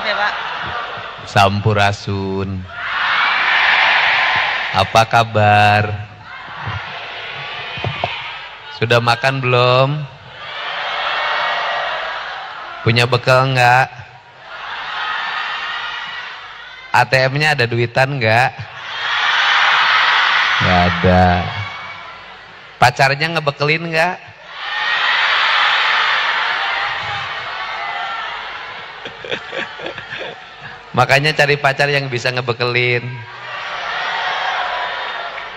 Maaf ya Pak. Sampurasun. Apa kabar? Sudah makan belum? Punya bekal enggak? ATM-nya ada duitan enggak? Enggak ada. Pacarnya ngebekelin enggak? Makanya cari pacar yang bisa ngebekelin.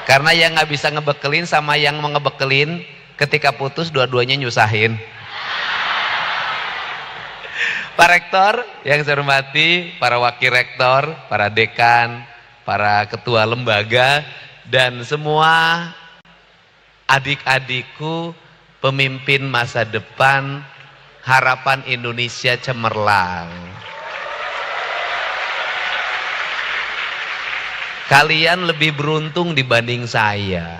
Karena yang nggak bisa ngebekelin sama yang mau ngebekelin, ketika putus dua-duanya nyusahin. Pak Rektor yang saya hormati, para wakil rektor, para dekan, para ketua lembaga, dan semua adik-adikku pemimpin masa depan harapan Indonesia cemerlang. Kalian lebih beruntung dibanding saya.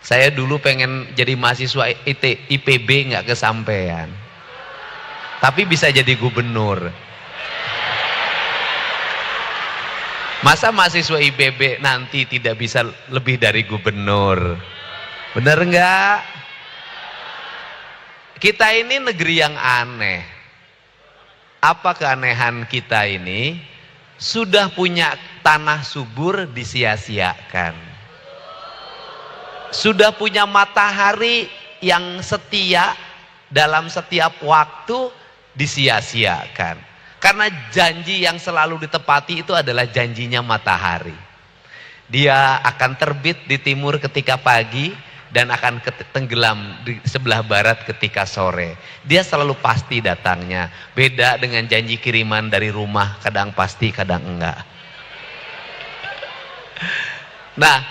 Saya dulu pengen jadi mahasiswa IPB nggak kesampaian. Tapi bisa jadi gubernur. Masa mahasiswa IPB nanti tidak bisa lebih dari gubernur? Bener nggak? Kita ini negeri yang aneh. Apa keanehan kita ini? Sudah punya tanah subur disia-siakan. Sudah punya matahari yang setia dalam setiap waktu disia-siakan. Karena janji yang selalu ditepati itu adalah janjinya matahari. Dia akan terbit di timur ketika pagi dan akan tenggelam di sebelah barat ketika sore. Dia selalu pasti datangnya. Beda dengan janji kiriman dari rumah, kadang pasti, kadang enggak. Nah,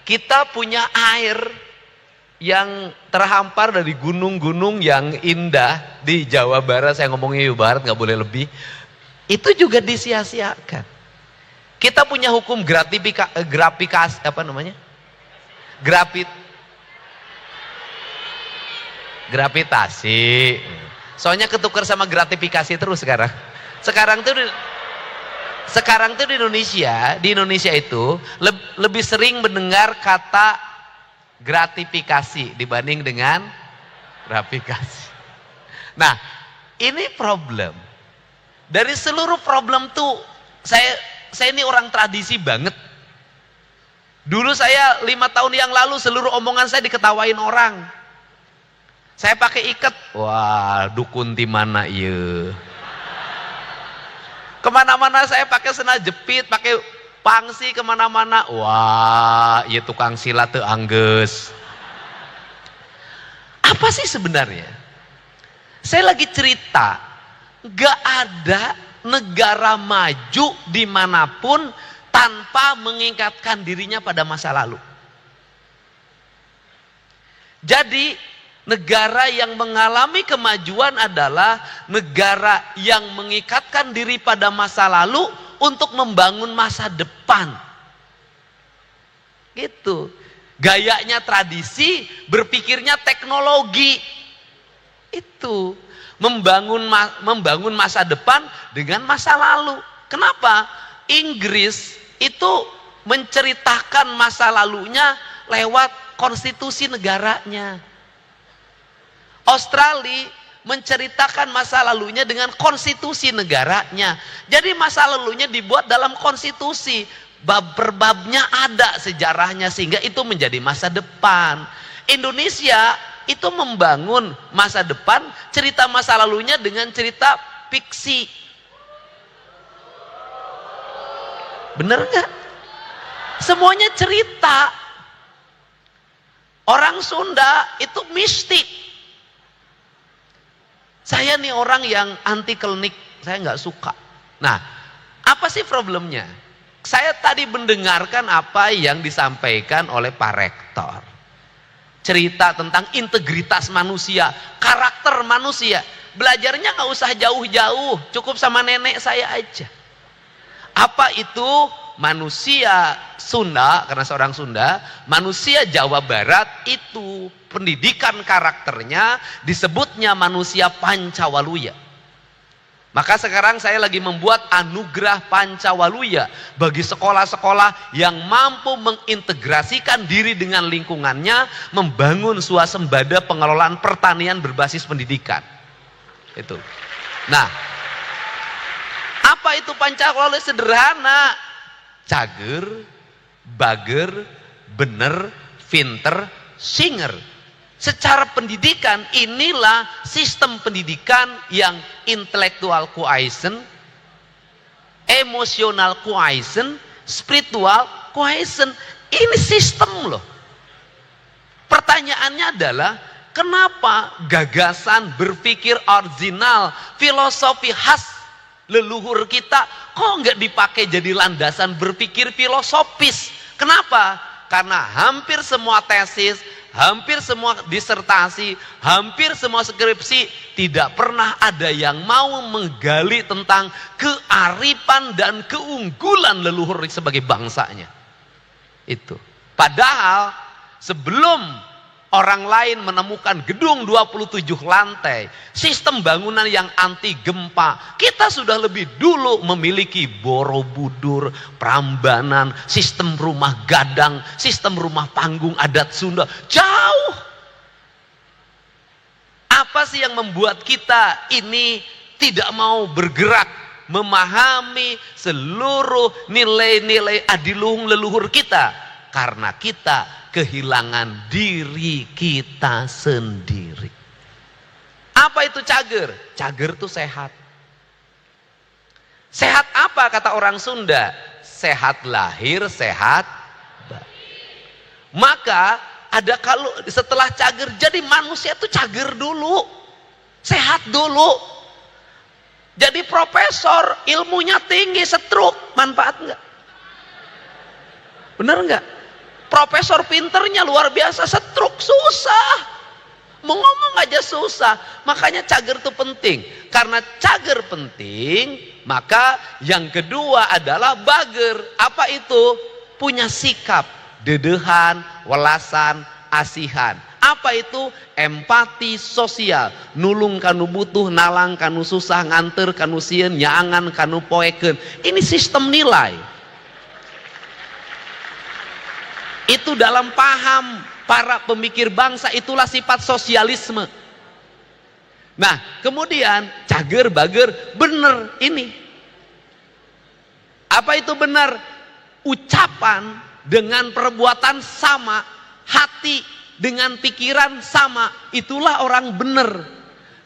kita punya air yang terhampar dari gunung-gunung yang indah di Jawa Barat. Saya ngomongnya Jawa Barat, nggak boleh lebih. Itu juga disia-siakan. Kita punya hukum gratifikasi, apa namanya? Gravitasi. Soalnya ketukar sama gratifikasi terus sekarang. Sekarang tuh di Indonesia itu lebih sering mendengar kata gratifikasi dibanding dengan gratifikasi. Nah, ini problem. Dari seluruh problem tuh saya ini orang tradisi banget. Dulu saya 5 tahun yang lalu seluruh omongan saya diketawain orang. Saya pakai ikat, wah dukun di mana iya. Kemana-mana saya pakai sena jepit, pakai pangsi kemana-mana, wah iya tukang silat tuh angges. Apa sih sebenarnya? Saya lagi cerita, gak ada negara maju dimanapun tanpa mengingatkan dirinya pada masa lalu. Jadi negara yang mengalami kemajuan adalah negara yang mengikatkan diri pada masa lalu untuk membangun masa depan. Gitu. Gayanya tradisi, berpikirnya teknologi. Itu membangun masa depan dengan masa lalu. Kenapa? Inggris itu menceritakan masa lalunya lewat konstitusi negaranya. Australia menceritakan masa lalunya dengan konstitusi negaranya. Jadi masa lalunya dibuat dalam konstitusi. Bab per babnya ada sejarahnya sehingga itu menjadi masa depan. Indonesia itu membangun masa depan, cerita masa lalunya dengan cerita fiksi. Bener nggak? Semuanya cerita. Orang Sunda itu mistik. Saya nih orang yang anti klinik, saya nggak suka. Nah, apa sih problemnya? Saya tadi mendengarkan apa yang disampaikan oleh Pak Rektor. Cerita tentang integritas manusia, karakter manusia. Belajarnya nggak usah jauh-jauh, cukup sama nenek saya aja. Apa itu manusia Sunda, karena seorang Sunda, manusia Jawa Barat itu pendidikan karakternya disebutnya manusia Pancawaluya. Maka sekarang saya lagi membuat anugerah Pancawaluya bagi sekolah-sekolah yang mampu mengintegrasikan diri dengan lingkungannya, membangun swasembada pengelolaan pertanian berbasis pendidikan. Itu. Nah, apa itu Pancawaluya? Sederhana. Cager, bager, bener, pinter, singer. Secara pendidikan, inilah sistem pendidikan yang intelektual cohesion, emosional cohesion, spiritual cohesion. Ini sistem loh. Pertanyaannya adalah, kenapa gagasan berpikir original, filosofi khas leluhur kita, kok nggak dipakai jadi landasan berpikir filosofis? Kenapa? Karena hampir semua tesis, hampir semua disertasi, hampir semua skripsi tidak pernah ada yang mau menggali tentang kearifan dan keunggulan leluhur sebagai bangsanya. Itu. Padahal sebelum orang lain menemukan gedung 27 lantai, sistem bangunan yang anti gempa, kita sudah lebih dulu memiliki Borobudur, Prambanan, sistem rumah gadang, sistem rumah panggung adat Sunda. Jauh. Apa sih yang membuat kita ini tidak mau bergerak, memahami seluruh nilai-nilai adiluhung leluhur kita? Karena kita kehilangan diri kita sendiri. Apa itu cager? Cager itu sehat. Sehat apa kata orang Sunda? Sehat lahir, sehat batin. Maka ada kalau setelah cager, jadi manusia itu cager dulu, sehat dulu. Jadi profesor, ilmunya tinggi, stroke, manfaat enggak? Bener enggak? Profesor pinternya luar biasa, stroke susah. Mau ngomong aja susah. Makanya cager itu penting. Karena cager penting, maka yang kedua adalah bager. Apa itu? Punya sikap, dedehan, welasan, asihan. Apa itu? Empati sosial. Nulung kanu butuh, nalang kanu susah, nganter kanu sieun, nyaangan kanu poeken. Ini sistem nilai. Itu dalam paham para pemikir bangsa, itulah sifat sosialisme. Nah, kemudian cager, bager, bener ini. Apa itu benar? Ucapan dengan perbuatan sama, hati dengan pikiran sama, itulah orang bener.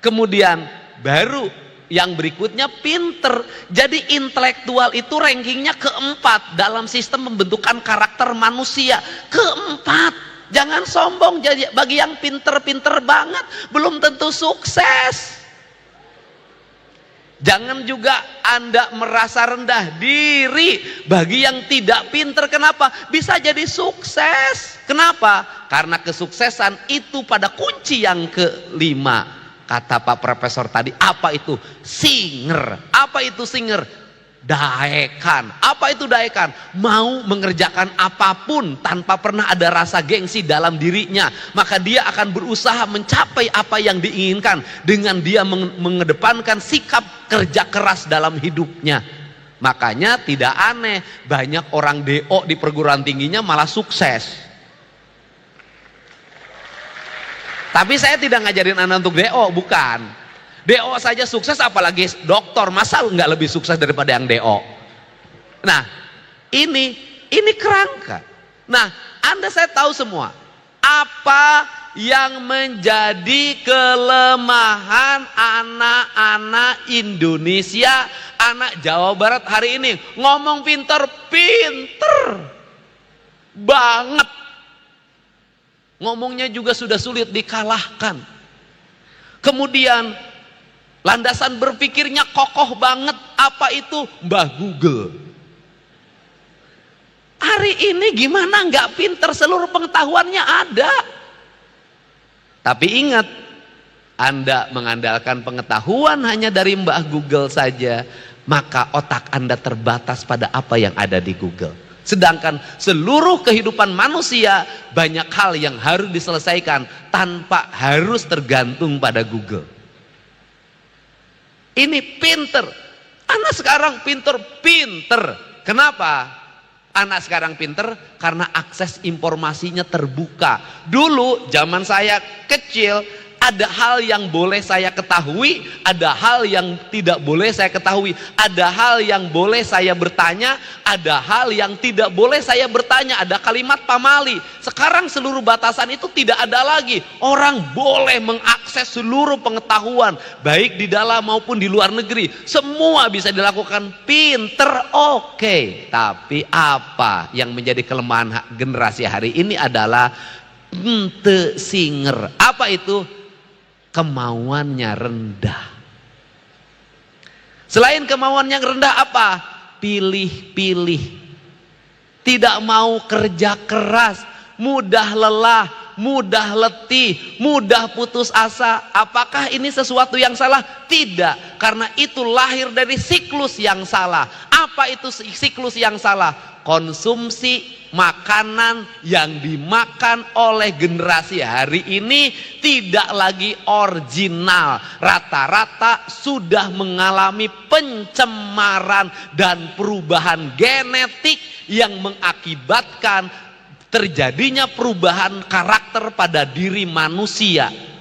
Kemudian baru yang berikutnya pinter. Jadi intelektual itu rankingnya keempat dalam sistem pembentukan karakter manusia. Keempat. Jangan sombong jadi bagi yang pinter-pinter banget belum tentu sukses. Jangan juga Anda merasa rendah diri bagi yang tidak pinter. Kenapa? Bisa jadi sukses. Kenapa? Karena kesuksesan itu pada kunci yang kelima. Kata Pak Profesor tadi, apa itu? Singer. Apa itu singer? Daekan. Apa itu daekan? Mau mengerjakan apapun tanpa pernah ada rasa gengsi dalam dirinya. Maka dia akan berusaha mencapai apa yang diinginkan dengan dia mengedepankan sikap kerja keras dalam hidupnya. Makanya tidak aneh banyak orang DO di perguruan tingginya malah sukses. Tapi saya tidak ngajarin Anda untuk DO, bukan. DO saja sukses, apalagi doktor, masa nggak lebih sukses daripada yang DO? Nah, ini kerangka. Nah, Anda saya tahu semua. Apa yang menjadi kelemahan anak-anak Indonesia, anak Jawa Barat hari ini? Ngomong pinter banget. Ngomongnya juga sudah sulit dikalahkan. Kemudian landasan berpikirnya kokoh banget. Apa itu? Mbah Google. Hari ini gimana nggak pinter, seluruh pengetahuannya ada. Tapi ingat, Anda mengandalkan pengetahuan hanya dari Mbah Google saja, maka otak Anda terbatas pada apa yang ada di Google. Sedangkan seluruh kehidupan manusia banyak hal yang harus diselesaikan tanpa harus tergantung pada Google. Ini pinter. Anak sekarang pinter. Kenapa? Anak sekarang pinter karena akses informasinya terbuka. Dulu zaman saya kecil, ada hal yang boleh saya ketahui, ada hal yang tidak boleh saya ketahui, ada hal yang boleh saya bertanya, ada hal yang tidak boleh saya bertanya, ada kalimat pamali. Sekarang seluruh batasan itu tidak ada lagi. Orang boleh mengakses seluruh pengetahuan, baik di dalam maupun di luar negeri. Semua bisa dilakukan. Pinter, oke. Tapi apa yang menjadi kelemahan generasi hari ini adalah ente singer. Apa itu? Kemauannya rendah. Selain kemauan yang rendah apa? Pilih-pilih. Tidak mau kerja keras, mudah lelah, mudah letih, mudah putus asa. Apakah ini sesuatu yang salah? Tidak, karena itu lahir dari siklus yang salah. Apa itu siklus yang salah? Konsumsi makanan yang dimakan oleh generasi hari ini tidak lagi original. Rata-rata sudah mengalami pencemaran dan perubahan genetik yang mengakibatkan terjadinya perubahan karakter pada diri manusia.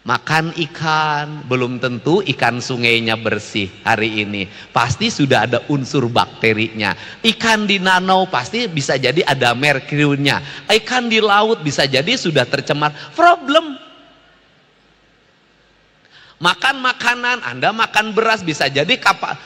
Makan ikan, belum tentu ikan sungainya bersih hari ini. Pasti sudah ada unsur bakterinya. Ikan di danau pasti bisa jadi ada merkurinya. Ikan di laut bisa jadi sudah tercemar. Problem. Makan makanan, Anda makan beras, bisa jadi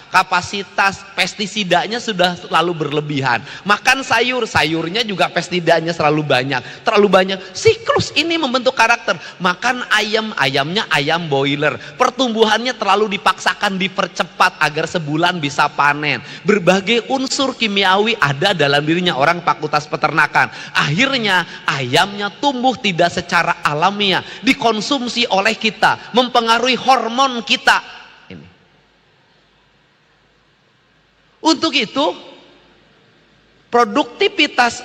kapasitas pestisidanya sudah terlalu berlebihan. Makan sayur, sayurnya juga pestisidanya terlalu banyak. Siklus ini membentuk karakter. Makan ayam, ayamnya ayam boiler. Pertumbuhannya terlalu dipaksakan, dipercepat agar sebulan bisa panen. Berbagai unsur kimiawi ada dalam dirinya. Orang fakultas peternakan. Akhirnya ayamnya tumbuh tidak secara alamiah, dikonsumsi oleh kita, mempengaruhi hormon kita ini. Untuk itu produktivitas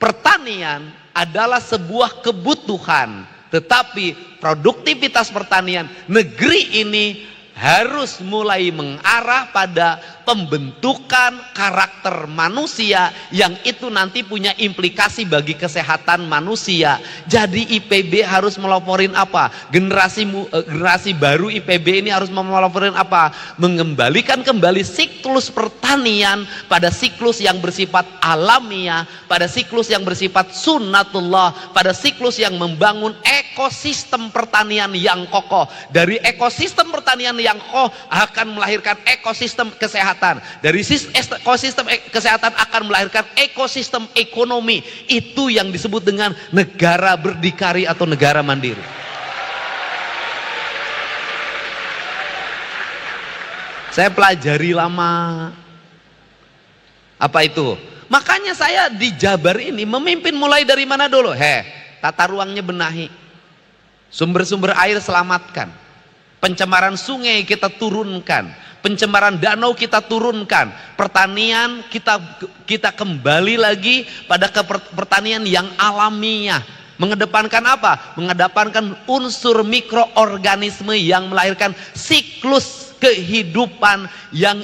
pertanian adalah sebuah kebutuhan, tetapi produktivitas pertanian negeri ini harus mulai mengarah pada pembentukan karakter manusia yang itu nanti punya implikasi bagi kesehatan manusia. Jadi IPB harus melaporin apa? Generasi baru IPB ini harus melaporin apa? Mengembalikan kembali siklus pertanian pada siklus yang bersifat alamiah, pada siklus yang bersifat sunnatullah, pada siklus yang membangun ekosistem pertanian yang kokoh. Dari ekosistem pertanian yang kokoh akan melahirkan ekosistem kesehatan. Dari ekosistem kesehatan akan melahirkan ekosistem ekonomi. Itu yang disebut dengan negara berdikari atau negara mandiri. Saya pelajari lama. Apa itu? Makanya saya di Jabar ini memimpin mulai dari mana dulu? Tata ruangnya benahi. Sumber-sumber air selamatkan. Pencemaran sungai kita turunkan, pencemaran danau kita turunkan, pertanian kita kembali lagi pada pertanian yang alamiah. Mengedepankan apa? Mengedepankan unsur mikroorganisme yang melahirkan siklus kehidupan yang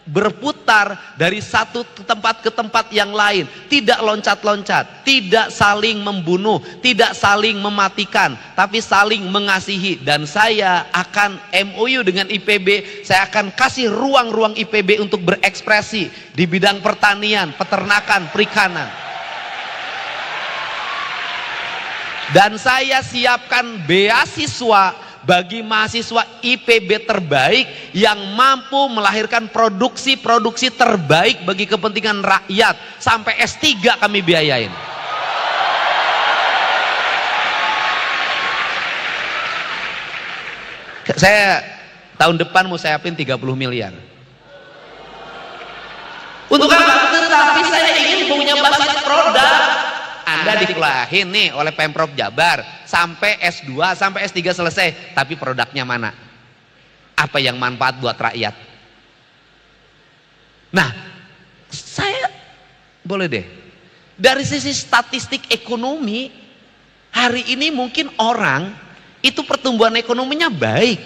berputar dari satu tempat ke tempat yang lain, tidak loncat-loncat, tidak saling membunuh, tidak saling mematikan, tapi saling mengasihi. Dan saya akan MOU dengan IPB, saya akan kasih ruang-ruang IPB untuk berekspresi di bidang pertanian, peternakan, perikanan. Dan saya siapkan beasiswa bagi mahasiswa IPB terbaik yang mampu melahirkan produksi-produksi terbaik bagi kepentingan rakyat. Sampai S3 kami biayain. Saya tahun depan mau siapin 30 miliar. Untuk apa? Tetapi saya ingin punya basis produk. Anda dikuliahin nih oleh Pemprov Jabar sampai S2, sampai S3 selesai, tapi produknya mana? Apa yang manfaat buat rakyat? Nah, saya boleh deh, dari sisi statistik ekonomi, hari ini mungkin orang itu pertumbuhan ekonominya baik.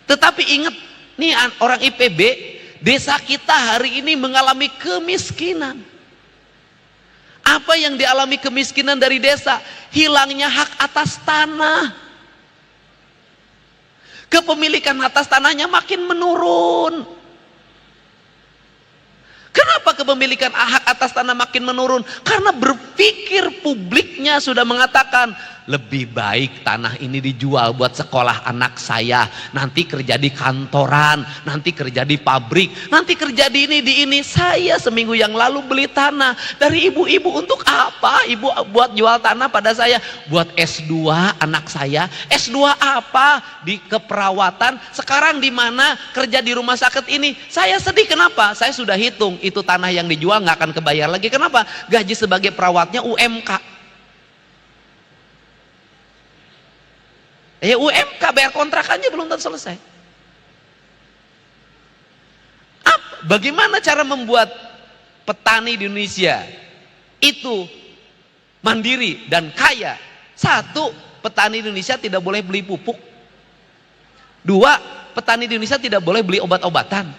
Tetapi ingat, nih orang IPB, desa kita hari ini mengalami kemiskinan. Apa yang dialami kemiskinan dari desa? Hilangnya hak atas tanah. Kepemilikan atas tanahnya makin menurun. Kenapa kepemilikan hak atas tanah makin menurun? Karena berpikir publiknya sudah mengatakan, lebih baik tanah ini dijual buat sekolah anak saya, nanti kerja di kantoran, nanti kerja di pabrik, nanti kerja di ini. Saya seminggu yang lalu beli tanah dari ibu-ibu. Untuk apa? Ibu buat jual tanah pada saya, buat S2 anak saya. S2 apa? Di keperawatan. Sekarang di mana? Kerja di rumah sakit ini. Saya sedih. Kenapa? Saya sudah hitung, itu tanah yang dijual nggak akan kebayar lagi. Kenapa? Gaji sebagai perawatnya UMK. UMK bayar kontrakannya belum tentu selesai. Bagaimana cara membuat petani di Indonesia itu mandiri dan kaya? Satu, petani di Indonesia tidak boleh beli pupuk. Dua, petani di Indonesia tidak boleh beli obat-obatan.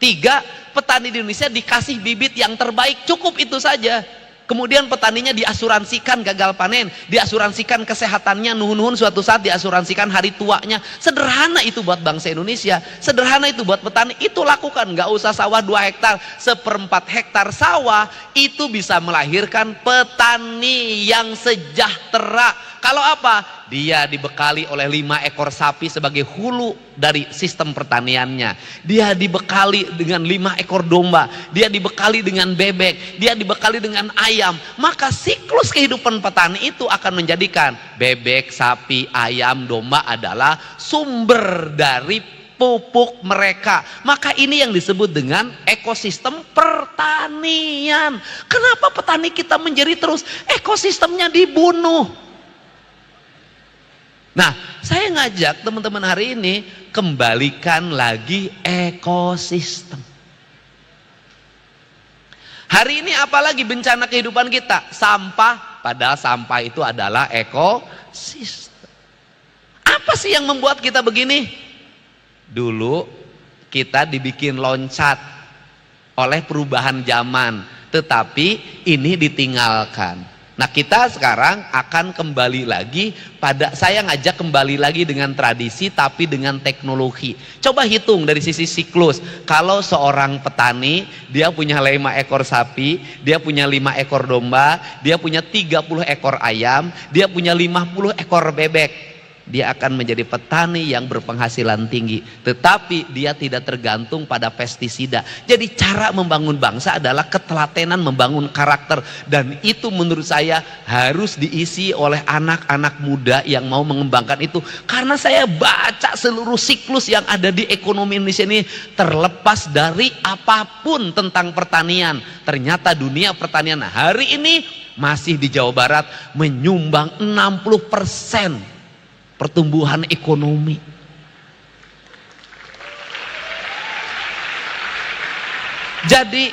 Tiga, petani di Indonesia dikasih bibit yang terbaik. Cukup itu saja. Kemudian petaninya diasuransikan gagal panen, diasuransikan kesehatannya, nuhun-nuhun suatu saat diasuransikan hari tuanya. Sederhana itu buat bangsa Indonesia, sederhana itu buat petani. Itu lakukan, nggak usah sawah 2 hektar, 1/4 hektar sawah itu bisa melahirkan petani yang sejahtera. Kalau apa? Dia dibekali oleh 5 ekor sapi sebagai hulu dari sistem pertaniannya. Dia dibekali dengan 5 ekor domba. Dia dibekali dengan bebek. Dia dibekali dengan ayam. Maka siklus kehidupan petani itu akan menjadikan bebek, sapi, ayam, domba adalah sumber dari pupuk mereka. Maka ini yang disebut dengan ekosistem pertanian. Kenapa petani kita menjadi terus ekosistemnya dibunuh? Nah, saya ngajak teman-teman hari ini kembalikan lagi ekosistem. Hari ini apalagi bencana kehidupan kita? Sampah, padahal sampah itu adalah ekosistem. Apa sih yang membuat kita begini? Dulu kita dibikin loncat oleh perubahan zaman, tetapi ini ditinggalkan. Nah, kita sekarang akan kembali lagi pada, saya ngajak kembali lagi dengan tradisi tapi dengan teknologi. Coba hitung dari sisi siklus. Kalau seorang petani, dia punya 5 ekor sapi, dia punya 5 ekor domba, dia punya 30 ekor ayam, dia punya 50 ekor bebek. Dia akan menjadi petani yang berpenghasilan tinggi, tetapi dia tidak tergantung pada pestisida. Jadi cara membangun bangsa adalah ketelatenan membangun karakter, dan itu menurut saya harus diisi oleh anak-anak muda yang mau mengembangkan itu. Karena saya baca seluruh siklus yang ada di ekonomi Indonesia ini, terlepas dari apapun tentang pertanian, ternyata dunia pertanian hari ini masih di Jawa Barat menyumbang 60% pertumbuhan ekonomi. Jadi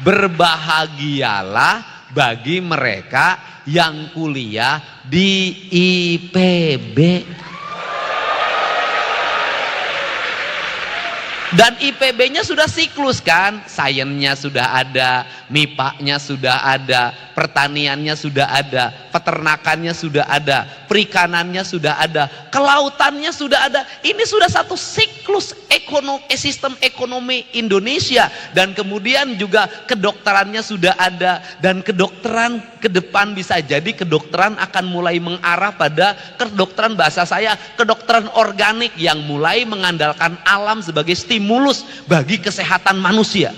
berbahagialah bagi mereka yang kuliah di IPB. Dan IPB-nya sudah siklus kan, sainsnya sudah ada, MIPA-nya sudah ada, pertaniannya sudah ada, peternakannya sudah ada, perikanannya sudah ada, kelautannya sudah ada. Ini sudah satu siklus sistem ekonomi Indonesia. Dan kemudian juga kedokterannya sudah ada, dan kedokteran ke depan bisa jadi kedokteran akan mulai mengarah pada kedokteran, bahasa saya kedokteran organik, yang mulai mengandalkan alam sebagai stimulus bagi kesehatan manusia.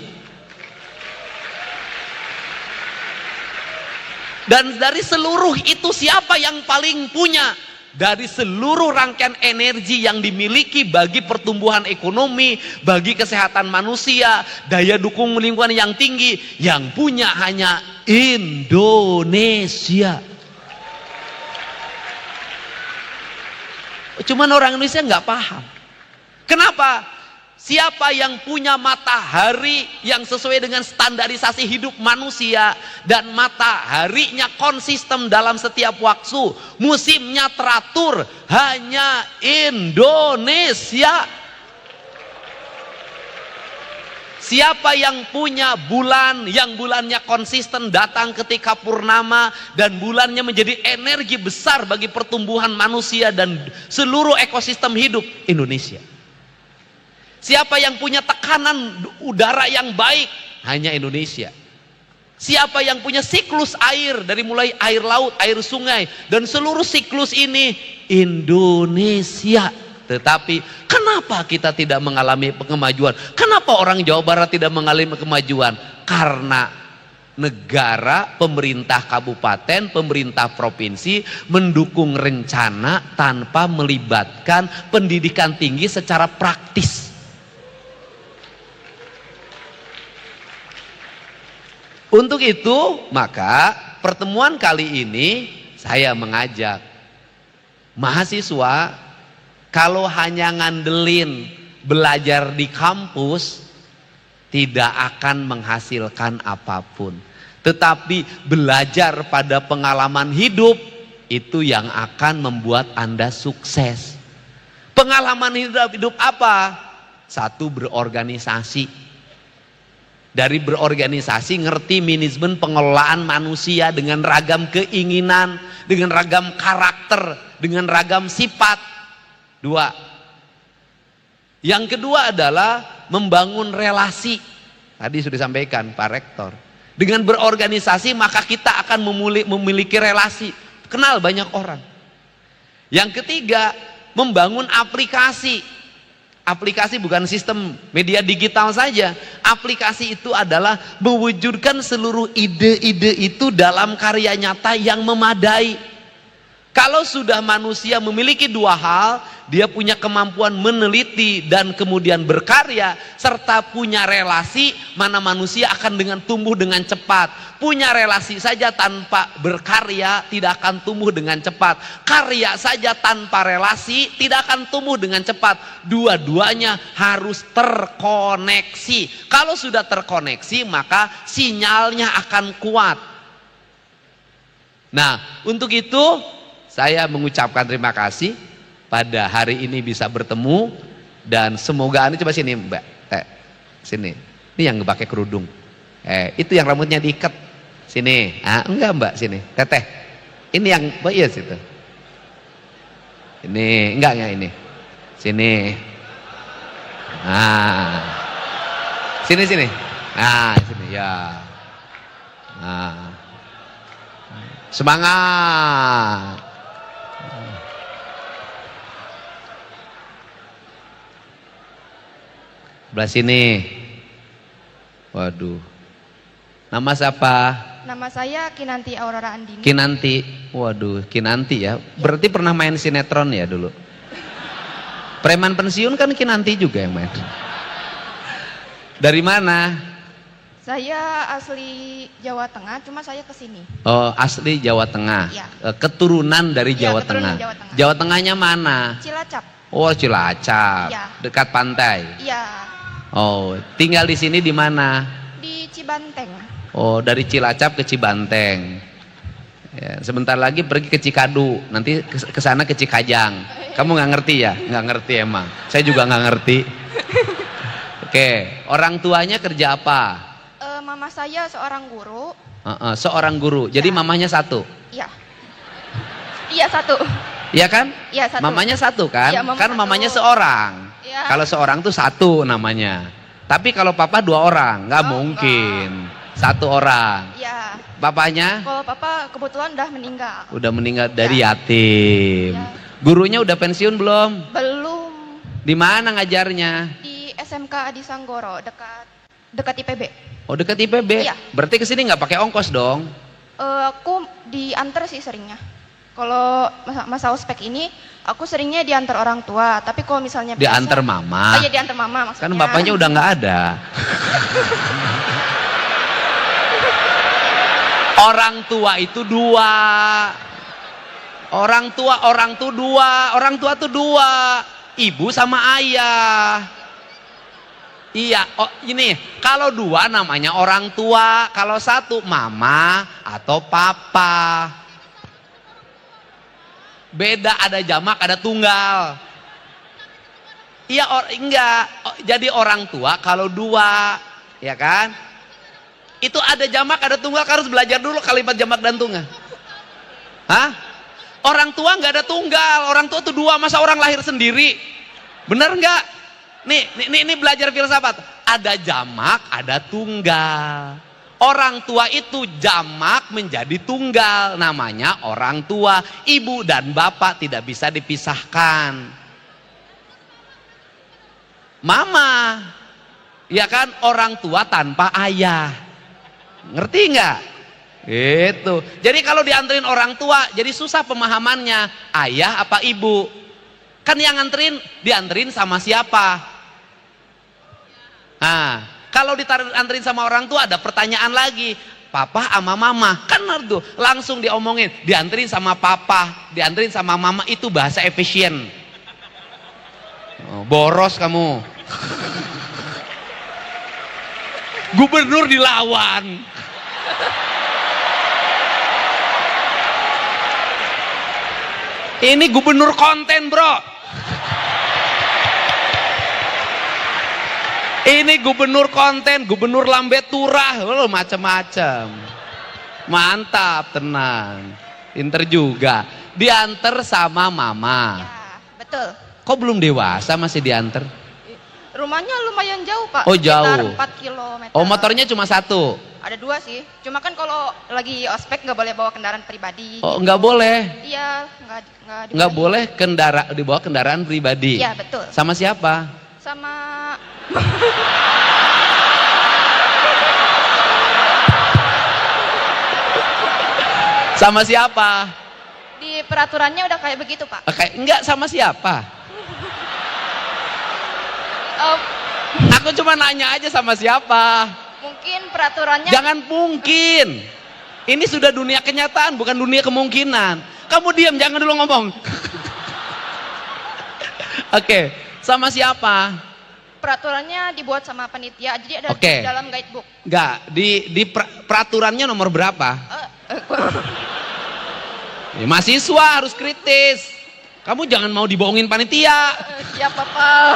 Dan dari seluruh itu siapa yang paling punya? Dari seluruh rangkaian energi yang dimiliki bagi pertumbuhan ekonomi, bagi kesehatan manusia, daya dukung lingkungan yang tinggi, yang punya hanya Indonesia. Cuman orang Indonesia nggak paham. Kenapa? Siapa yang punya matahari yang sesuai dengan standarisasi hidup manusia dan mataharinya konsisten dalam setiap waktu, musimnya teratur, hanya Indonesia. Siapa yang punya bulan yang bulannya konsisten datang ketika purnama dan bulannya menjadi energi besar bagi pertumbuhan manusia dan seluruh ekosistem hidup? Indonesia. Siapa yang punya tekanan udara yang baik? Hanya Indonesia. Siapa yang punya siklus air dari mulai air laut, air sungai dan seluruh siklus ini? Indonesia. Tetapi kenapa kita tidak mengalami kemajuan? Kenapa orang Jawa Barat tidak mengalami kemajuan? Karena negara, pemerintah kabupaten, pemerintah provinsi mendukung rencana tanpa melibatkan pendidikan tinggi secara praktis. Untuk itu, maka pertemuan kali ini saya mengajak mahasiswa, kalau hanya ngandelin belajar di kampus tidak akan menghasilkan apapun. Tetapi belajar pada pengalaman hidup itu yang akan membuat Anda sukses. Pengalaman hidup apa? Satu, berorganisasi. Dari berorganisasi ngerti manajemen pengelolaan manusia dengan ragam keinginan, dengan ragam karakter, dengan ragam sifat. Dua. Yang kedua adalah membangun relasi. Tadi sudah disampaikan Pak Rektor. Dengan berorganisasi maka kita akan memiliki relasi. Kenal banyak orang. Yang ketiga, membangun aplikasi. Aplikasi bukan sistem media digital saja. Aplikasi itu adalah mewujudkan seluruh ide-ide itu dalam karya nyata yang memadai. Kalau sudah manusia memiliki dua hal, dia punya kemampuan meneliti dan kemudian berkarya, serta punya relasi, mana manusia akan tumbuh dengan cepat. Punya relasi saja tanpa berkarya tidak akan tumbuh dengan cepat. Karya saja tanpa relasi tidak akan tumbuh dengan cepat. Dua-duanya harus terkoneksi. Kalau sudah terkoneksi maka sinyalnya akan kuat. Nah, untuk itu saya mengucapkan terima kasih pada hari ini bisa bertemu dan semoga ini coba sini Mbak, sini. Ini yang pakai kerudung. Itu yang rambutnya diikat. Sini. Enggak Mbak, sini. Teteh. Ini yang iya situ. Ini enggak ini. Sini. Sini. Sini ya. Semangat. Sebelah sini. Waduh. Nama siapa? Nama saya Kinanti Aurora Andini. Kinanti. Waduh, Kinanti ya. Berarti pernah main sinetron ya dulu. Preman pensiun kan Kinanti juga yang main. Dari mana? Saya asli Jawa Tengah, cuma saya kesini. Oh, asli Jawa Tengah. Ya. Keturunan dari Ya, Jawa keturunan Tengah. Jawa Tengah. Jawa Tengahnya mana? Cilacap. Oh, Cilacap. Ya. Dekat pantai. Iya. Oh, tinggal di sini di mana? Di Cibanteng. Oh, dari Cilacap ke Cibanteng. Ya, sebentar lagi pergi ke Cikadu, nanti ke sana ke Cikajang. Kamu nggak ngerti ya? Nggak ngerti emang. Saya juga nggak ngerti. Oke, orang tuanya kerja apa? Mama saya seorang guru. Seorang guru. Jadi Ya. mamanya satu. Iya. Iya satu. Iya kan? Iya satu. Mamanya satu kan? Iya, mama Kan satu. mamanya seorang. Iya. Kalau seorang tuh satu namanya. Tapi kalau papa dua orang, nggak Oh, mungkin. Satu orang. Iya. Bapaknya Kalau papa kebetulan udah meninggal. udah meninggal dari yatim. Ya. Gurunya udah pensiun belum? Belum. Di mana ngajarnya? Di SMK Adi Sanggoro, dekat IPB. Oh, dekat IPB. Iya. Berarti kesini nggak pakai ongkos dong? Aku diantar sih seringnya. Kalau masa ospek ini, aku seringnya diantar orang tua. Tapi kalau misalnya Diantar mama. Oh iya, diantar mama maksudnya. Kan bapaknya udah nggak ada. Orang tua itu dua. Orang tua tuh dua. Ibu sama ayah. Iya, oh ini kalau dua namanya orang tua, kalau satu mama atau papa. Beda, ada jamak, ada tunggal. Iya, enggak. Jadi orang tua kalau dua, ya kan? Itu ada jamak, ada tunggal, harus belajar dulu kalimat jamak dan tunggal. Hah? Orang tua nggak ada tunggal, orang tua tuh dua, masa orang lahir sendiri? Bener nggak? Nih belajar filsafat. Ada jamak, ada tunggal. Orang tua itu jamak menjadi tunggal, namanya orang tua. Ibu dan bapak tidak bisa dipisahkan. Mama, ya kan, orang tua tanpa ayah. Ngerti nggak? Itu. Jadi kalau dianterin orang tua, jadi susah pemahamannya. Ayah apa ibu? Kan yang dianterin sama siapa? Nah, kalau dianterin sama orang tua ada pertanyaan lagi. Papa sama mama. Kan tuh langsung diomongin. Dianterin sama papa, dianterin sama mama, itu bahasa efisien. Oh, boros kamu. Gubernur dilawan. Ini gubernur konten, bro. Ini gubernur konten, gubernur lambe turah, macam-macam. Mantap, tenang. Pinter juga. Diantar sama mama. Ya, betul. Kok belum dewasa masih diantar? Rumahnya lumayan jauh, Pak. Oh, Sekitar jauh. 4 kilometer. Oh, motornya cuma satu? Ada 2 sih. Cuma kan kalau lagi ospek nggak boleh bawa kendaraan pribadi. Oh, nggak boleh? Iya, Nggak boleh dibawa kendaraan pribadi? Iya, betul. Sama siapa? Sama Sama siapa? di peraturannya udah kayak begitu, Pak. Enggak, sama siapa? Eh, Aku cuma nanya aja sama siapa. mungkin peraturannya Jangan mungkin. Ini sudah dunia kenyataan, bukan dunia kemungkinan. Kamu diam, jangan dulu ngomong. Oke, sama siapa? peraturannya dibuat sama panitia. Jadi ada Oke. di dalam guidebook. Enggak, di peraturannya nomor berapa? Ya, mahasiswa harus kritis. Kamu jangan mau dibohongin panitia. Siapa, Pak?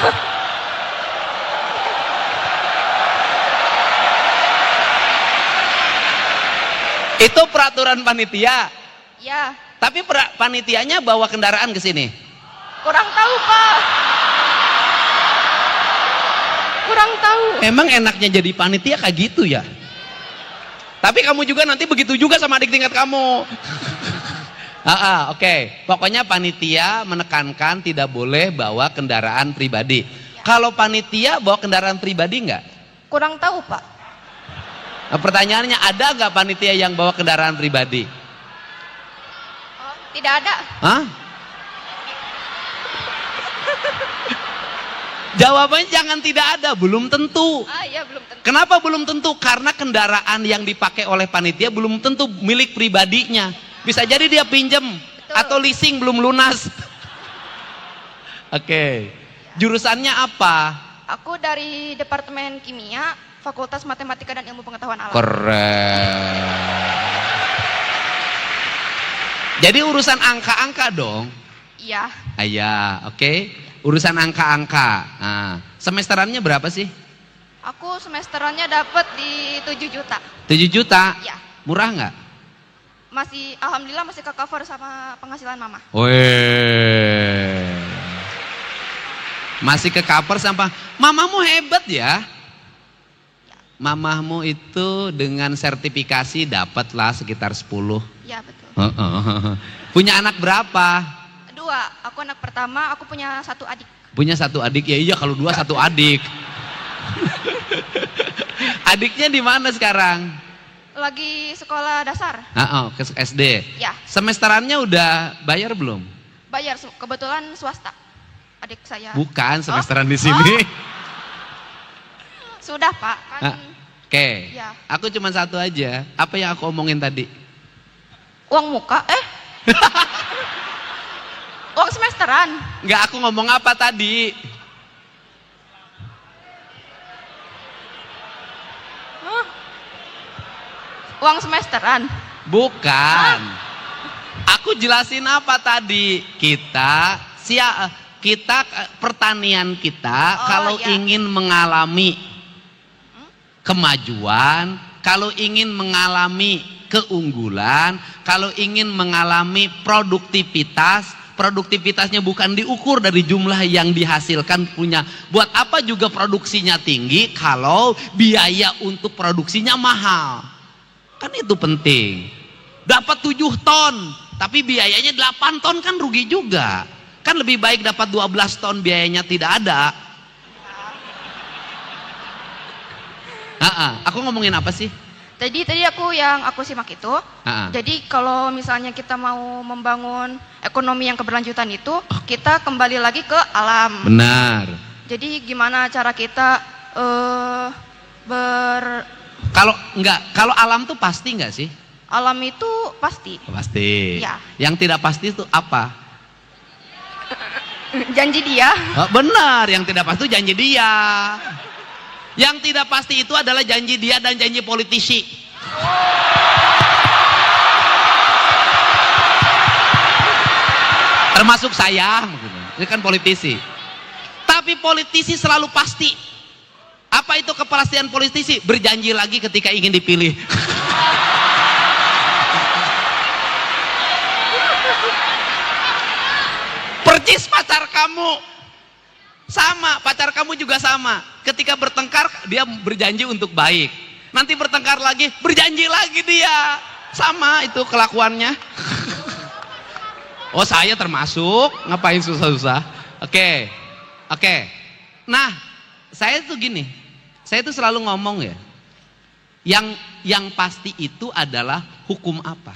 Itu peraturan panitia. Ya, Tapi panitianya bawa kendaraan ke sini. kurang tahu, Pak. Kurang tahu. Emang enaknya jadi panitia kayak gitu ya? Tapi kamu juga nanti begitu juga sama adik tingkat kamu. Oke. Pokoknya panitia menekankan tidak boleh bawa kendaraan pribadi. Kalau panitia bawa kendaraan pribadi nggak? Kurang tahu, Pak. Nah, pertanyaannya, ada nggak panitia yang bawa kendaraan pribadi? Oh, tidak ada. Hah? Jawabannya jangan tidak ada, belum tentu. Iya, belum tentu. Kenapa belum tentu? Karena kendaraan yang dipakai oleh panitia belum tentu milik pribadinya. Bisa jadi dia pinjem atau leasing belum lunas. Oke. Jurusannya apa? Aku dari Departemen Kimia, Fakultas Matematika dan Ilmu Pengetahuan Alam. Keren. Jadi urusan angka-angka dong. Iya. Iya, oke. Urusan angka-angka. Nah, semesterannya berapa sih? Aku semesterannya dapat di 7 juta. 7 juta? Iya. Murah nggak? Alhamdulillah masih ke cover sama penghasilan mama. Weh. Masih ke cover sama mamamu hebat ya. Mamamu itu dengan sertifikasi dapatlah sekitar 10. Iya, betul. Punya anak berapa? 2, aku anak pertama, aku punya 1 adik. Punya 1 adik, ya iya kalau 2 1 adik. Adiknya di mana sekarang? Lagi sekolah dasar. Ke SD. Ya, Semesterannya udah bayar belum? bayar, kebetulan swasta. Adik saya. Bukan semesteran di sini. Sudah, Pak. Kan Oke. Ya. Aku cuma 1 aja. Apa yang aku omongin tadi? uang muka, uang semesteran. Enggak, aku ngomong apa tadi? uang semesteran. Bukan. Aku jelasin apa tadi? Kita pertanian kita kalau iya. ingin mengalami kemajuan, kalau ingin mengalami keunggulan, kalau ingin mengalami produktivitasnya bukan diukur dari jumlah yang dihasilkan punya. Buat apa juga produksinya tinggi kalau biaya untuk produksinya mahal? Kan itu penting. Dapat 7 ton, tapi biayanya 8 ton kan rugi juga. Kan lebih baik dapat 12 ton biayanya tidak ada. Aku ngomongin apa sih? Tadi aku simak itu. Jadi kalau misalnya kita mau membangun ekonomi yang keberlanjutan itu, kita kembali lagi ke alam. Benar. Jadi gimana cara kita Kalau alam tuh pasti nggak sih? alam itu pasti. Pasti. Ya. Yang tidak pasti itu apa? Janji dia. Benar, yang tidak pasti itu janji dia. Yang tidak pasti itu adalah janji dia dan janji politisi. Termasuk saya, ini kan politisi. Tapi politisi selalu pasti. Apa itu kepastian politisi? Berjanji lagi ketika ingin dipilih. Percis pacar kamu. Sama, pacar kamu juga sama. Ketika bertengkar, dia berjanji untuk baik. Nanti bertengkar lagi, berjanji lagi dia. Sama itu kelakuannya. Oh, saya termasuk, ngapain susah-susah? Oke. Nah, saya tuh gini. Saya tuh selalu ngomong ya. Yang pasti itu adalah hukum apa?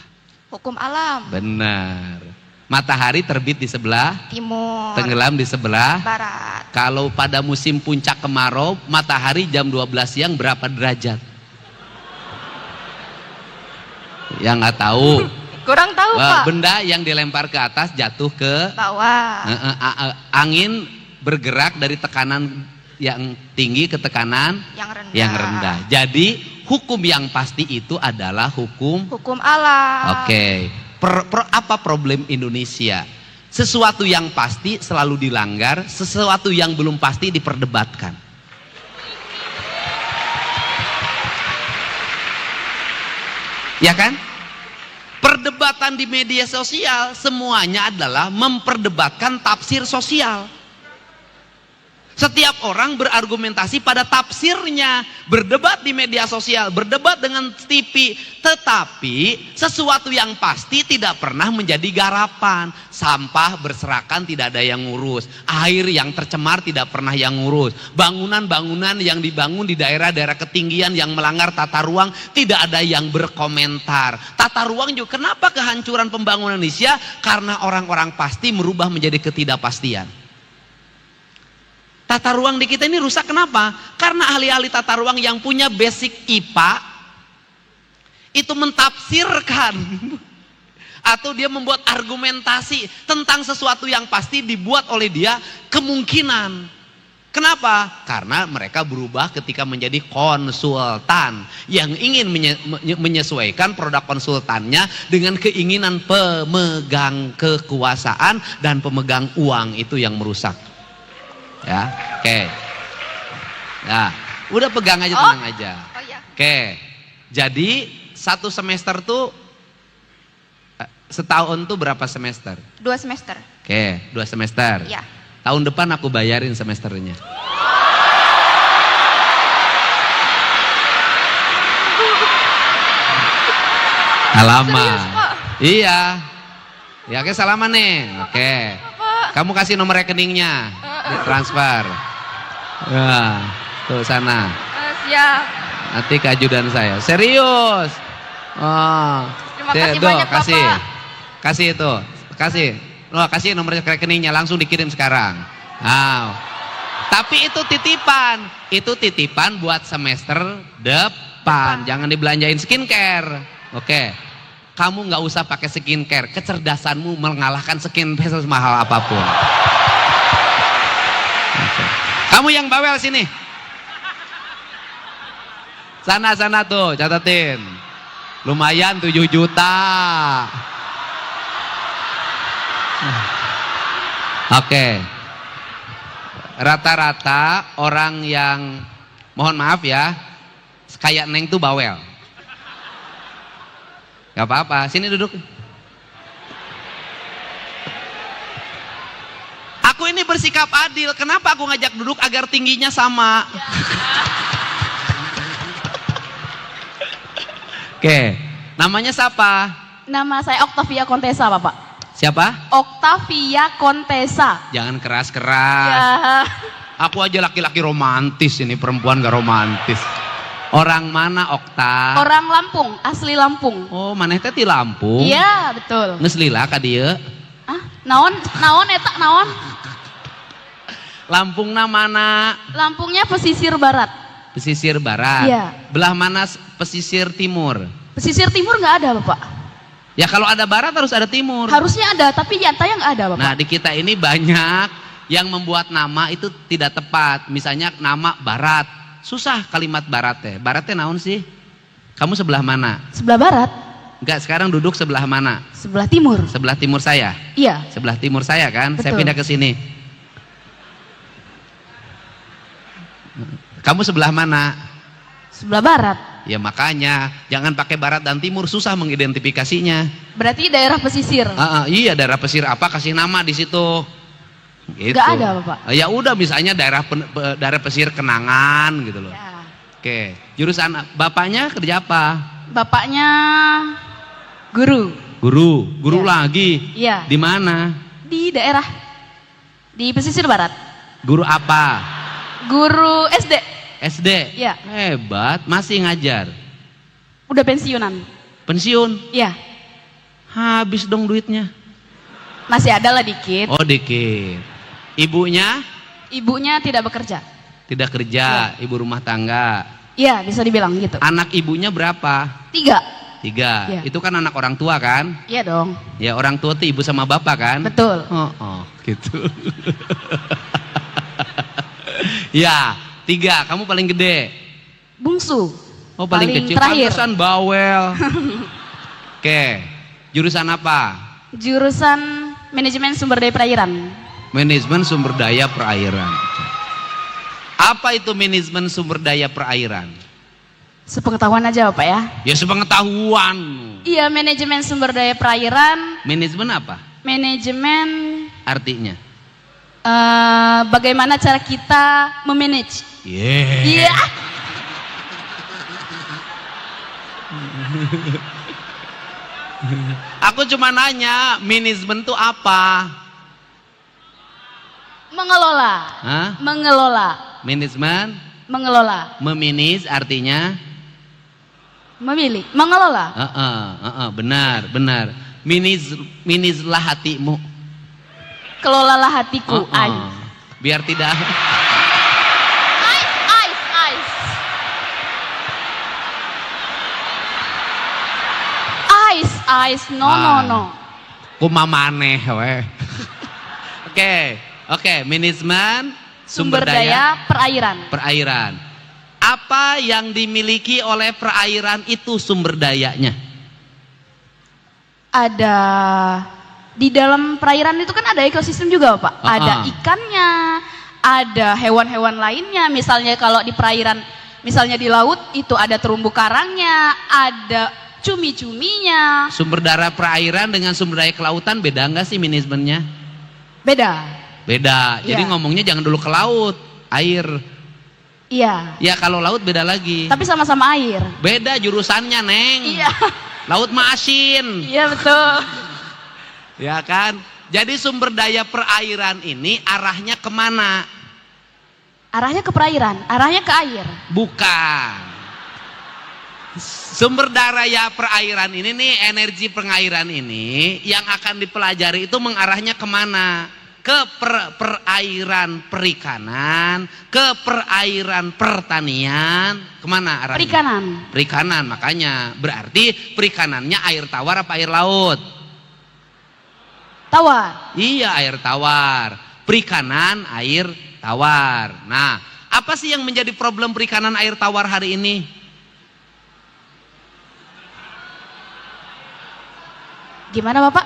Hukum alam. Benar. Matahari terbit di sebelah Timur. tenggelam di sebelah Barat. Kalau pada musim puncak kemarau, matahari jam 12 siang berapa derajat? Yang nggak tahu. Kurang tahu, Pak. Benda yang dilempar ke atas jatuh ke Bawah. angin bergerak dari tekanan yang tinggi ke tekanan Yang rendah. Jadi hukum yang pasti itu adalah hukum alam. Oke. Apa problem Indonesia? Sesuatu yang pasti selalu dilanggar, sesuatu yang belum pasti diperdebatkan. Ya kan? Perdebatan di media sosial semuanya adalah memperdebatkan tafsir sosial. Setiap orang berargumentasi pada tafsirnya, berdebat di media sosial, berdebat dengan TV, tetapi sesuatu yang pasti tidak pernah menjadi garapan. Sampah berserakan tidak ada yang ngurus, air yang tercemar tidak pernah yang ngurus, bangunan-bangunan yang dibangun di daerah-daerah ketinggian yang melanggar tata ruang tidak ada yang berkomentar. Tata ruang juga, kenapa kehancuran pembangunan Indonesia? Karena orang-orang pasti merubah menjadi ketidakpastian. Tata ruang di kita ini rusak kenapa? Karena ahli-ahli tata ruang yang punya basic IPA itu mentafsirkan atau dia membuat argumentasi tentang sesuatu yang pasti dibuat oleh dia kemungkinan. Kenapa? Karena mereka berubah ketika menjadi konsultan yang ingin menyesuaikan produk konsultannya dengan keinginan pemegang kekuasaan dan pemegang uang. Itu yang merusak. Ya, oke. Nah, udah pegang aja, tenang aja. Iya. Oke. Jadi satu semester tuh setahun tuh berapa semester? 2 semester. Oke, 2 semester. Ya. Tahun depan aku bayarin semesternya. Salaman. Serius, Pak? Iya. Ya, oke, salaman nih. Oke. Kamu kasih nomor rekeningnya, transfer. Ya, tuh sana. Siap. Nanti ke ajudan saya. Serius. Oh. Terima kasih banyak, kasih. Bapak. Kasih itu. Kasih. Oh, kasih nomor rekeningnya, langsung dikirim sekarang. Nah. Tapi itu titipan. Itu titipan buat semester depan. Jangan dibelanjain skincare. Oke. Kamu nggak usah pakai skincare, kecerdasanmu mengalahkan skincare semahal apapun. Kamu yang bawel sini. Sana tuh, catatin. Lumayan 7 juta. Oke. Rata-rata orang yang, mohon maaf ya, kayak Neng tuh bawel. Gak apa-apa, sini duduk. Aku ini bersikap adil. Kenapa aku ngajak duduk agar tingginya sama? Oke, namanya siapa? Nama saya Octavia Contessa, Bapak. Siapa? Octavia Contessa. Jangan keras-keras. Ya. Aku aja laki-laki romantis, ini perempuan gak romantis. Orang mana Okta? Orang Lampung, asli Lampung. Oh, maneh teh ti Lampung. Iya, betul. Geus lila ka dieu. Ah, naon eta naon? Lampungna mana? Lampungnya pesisir barat. Pesisir barat. Iya. Belah mana pesisir timur? Pesisir timur nggak ada, Bapak. Ya kalau ada barat harus ada timur. Harusnya ada, tapi nyatanya nggak ada, Bapak. Nah, di kita ini banyak yang membuat nama itu tidak tepat. Misalnya nama barat. Susah kalimat barat teh. Barat teh naon sih? Kamu sebelah mana? Sebelah barat. Enggak, sekarang duduk sebelah mana? Sebelah timur. Sebelah timur saya. Iya. Sebelah timur saya kan? Saya Betul. pindah ke sini. Kamu sebelah mana? Sebelah barat. Ya makanya jangan pakai barat dan timur, susah mengidentifikasinya. Berarti daerah pesisir. Iya, daerah pesisir apa, kasih nama di situ. Gitu. Nggak ada, Bapak. Ya udah, misalnya daerah pesisir Kenangan gitu loh. Ya. Oke, jurusan bapaknya kerja apa? Bapaknya guru. Guru Ya. lagi. Iya. Di mana? Di daerah di pesisir barat. Guru apa? Guru SD. SD. Iya. Hebat, masih ngajar. Udah pensiunan. Pensiun. Iya. Habis dong duitnya. Masih ada lah dikit. Oh, dikit. Ibunya Ibunya tidak bekerja. tidak kerja, ibu rumah tangga. Iya, bisa dibilang gitu. Anak ibunya berapa? 3. 3. Iya. Itu kan anak orang tua kan? Iya dong. Ya, orang tua tuh ibu sama bapak kan? Betul. Oh, gitu. Ya, 3. Kamu paling gede. Bungsu. Oh, paling kecil. Terakhir. Pantesan bawel. Oke. Jurusan apa? Jurusan manajemen sumber daya perairan. Manajemen sumber daya perairan. Apa itu manajemen sumber daya perairan? Sepengetahuan aja Bapak ya. Ya sepengetahuan. Iya, manajemen sumber daya perairan. Manajemen apa? Manajemen Artinya? bagaimana cara kita memanage. Iya. Aku cuma nanya, manajemen itu apa? Mengelola. Hah? Mengelola. Manajemen, Mengelola. meminis artinya? Memilih. Mengelola. Benar. Minislah hatimu. Kelolalah hatiku. Biar tidak. Ice. No. Kumamaneh we. Oke, manajemen sumber daya perairan. perairan. Apa yang dimiliki oleh perairan itu sumber dayanya? Ada di dalam perairan itu kan ada ekosistem juga Pak. Ada ikannya, ada hewan-hewan lainnya. Misalnya kalau di perairan, misalnya di laut itu ada terumbu karangnya, ada cumi-cuminya. Sumber daya perairan dengan sumber daya kelautan beda nggak sih manajemennya? Beda. Jadi Iya. ngomongnya jangan dulu ke laut, air. Iya. Ya kalau laut beda lagi. Tapi sama-sama air. Beda jurusannya, Neng. Iya. Laut mah asin. Iya betul. Ya kan? Jadi sumber daya perairan ini arahnya kemana? Arahnya ke perairan, arahnya ke air. Bukan. Sumber daya perairan ini nih, energi pengairan ini yang akan dipelajari itu mengarahnya kemana? Ke perairan perikanan, ke perairan pertanian, kemana arahnya? Perikanan, makanya berarti perikanannya air tawar apa air laut? Tawar. Iya, air tawar. Perikanan air tawar. Nah, apa sih yang menjadi problem perikanan air tawar hari ini? Gimana Bapak?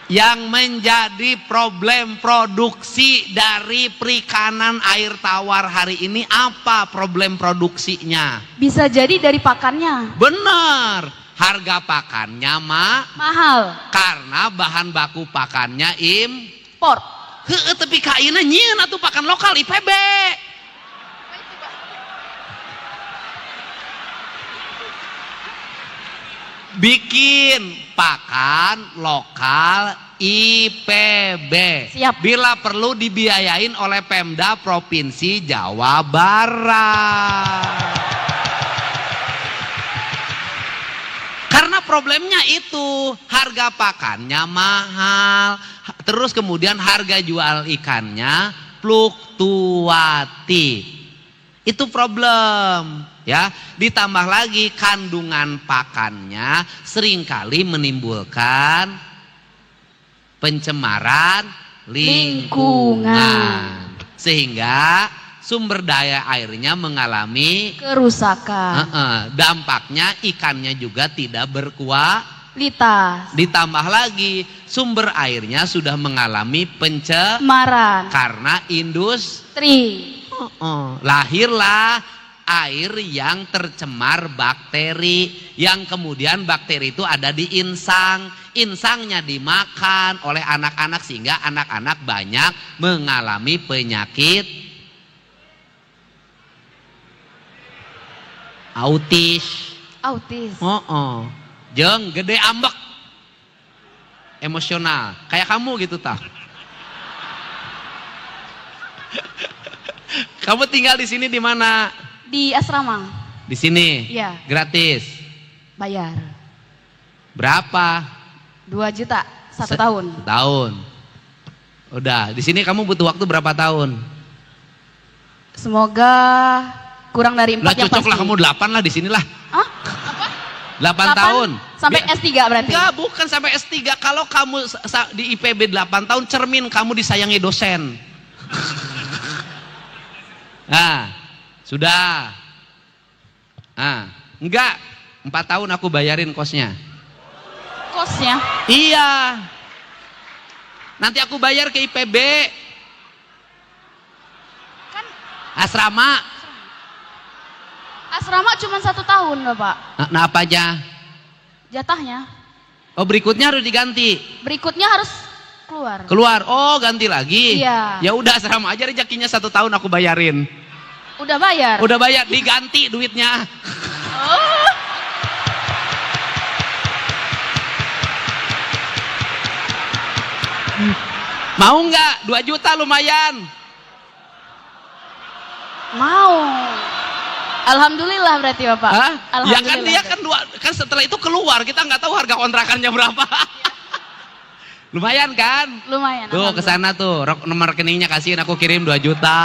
Yang menjadi problem produksi dari perikanan air tawar hari ini apa problem produksinya? Bisa jadi dari pakannya. Benar, harga pakannya Mahal. karena bahan baku pakannya Port. tapi kaina nyieun atuh pakan lokal IPB. Bikin pakan lokal IPB. Siap. Bila perlu dibiayain oleh Pemda Provinsi Jawa Barat. Karena problemnya itu harga pakannya mahal, terus kemudian harga jual ikannya fluktuatif. Itu problem, ya. Ditambah lagi kandungan pakannya seringkali menimbulkan pencemaran lingkungan. Sehingga sumber daya airnya mengalami Kerusakan. dampaknya ikannya juga tidak berkualitas. Litas. Ditambah lagi sumber airnya sudah mengalami pencemaran Maran. karena industri. Lahirlah air yang tercemar bakteri, yang kemudian bakteri itu ada di insang. Insangnya dimakan oleh anak-anak sehingga anak-anak banyak mengalami penyakit autis. Jeung gede ambek, emosional kayak kamu gitu tah. Kamu tinggal di sini di mana? Di asrama. Di sini. Iya. Gratis. Bayar. Berapa? 2 juta 1 tahun. Tahun. Udah, di sini kamu butuh waktu berapa tahun? Semoga kurang dari 4 Lah yang cocok pasti. lah kamu 8 lah di sinilah. Hah? 8 tahun. Sampai S3 berarti? Enggak, bukan sampai S3. Kalau kamu di IPB 8 tahun, cermin kamu disayangi dosen. Nah, sudah. Nah, enggak. 4 tahun aku bayarin kosnya. Kosnya? Iya. Nanti aku bayar ke IPB. Kan Asrama. asrama cuma 1 tahun Bapak. Nah, apa aja? Jatahnya. Oh, berikutnya harus diganti. Berikutnya harus keluar. Keluar. Oh, ganti lagi. Iya. Ya udah asrama aja rezekinya 1 tahun aku bayarin. Udah bayar? Udah bayar, diganti duitnya. Oh. Mau nggak? 2 juta lumayan. Mau. Alhamdulillah berarti Bapak. Hah? Ya kan Alhamdulillah. dia kan setelah itu keluar, kita nggak tahu harga kontrakannya berapa. Lumayan kan? Lumayan. Tuh ke sana tuh, nomor rekeningnya kasihin, aku kirim 2 juta.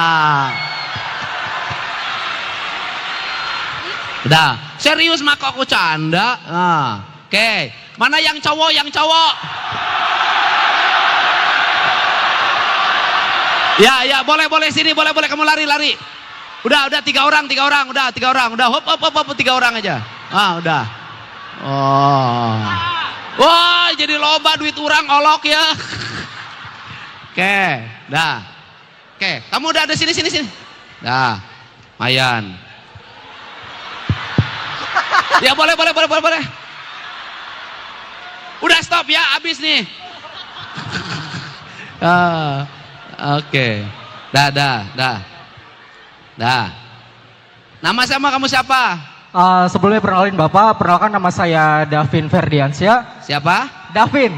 Udah, serius mak aku canda. Oke. Mana yang cowok? Yang cowok. Ya, boleh sini, boleh kamu lari. Udah 3 orang, udah 3 orang, udah hop 3 orang aja. Udah. Oh. Wah, jadi loba duit orang olok ya. Oke, dah. Oke, kamu udah ada sini. Dah. Mayan. Ya boleh. Udah stop ya, habis nih. Oke. Dah. Nama sama kamu siapa? Sebelumnya perkenalin Bapak, perkenalkan nama saya Davin Ferdiansyah. Siapa? David.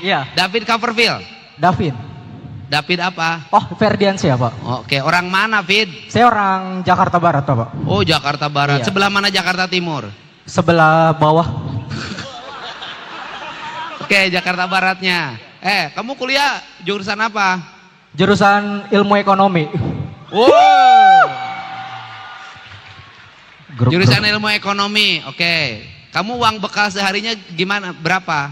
Iya. David Coverfield. David apa? Oh, Ferdiansyah Pak. Oke, orang mana, Vid? Saya orang Jakarta Barat Pak. Oh, Jakarta Barat. Iya. Sebelah mana Jakarta Timur? Sebelah bawah. Oke, Jakarta Baratnya. Kamu kuliah jurusan apa? Jurusan Ilmu Ekonomi. Wow. Grup. Jurusan Ilmu Ekonomi. Oke. Kamu uang bekal seharinya gimana? Berapa?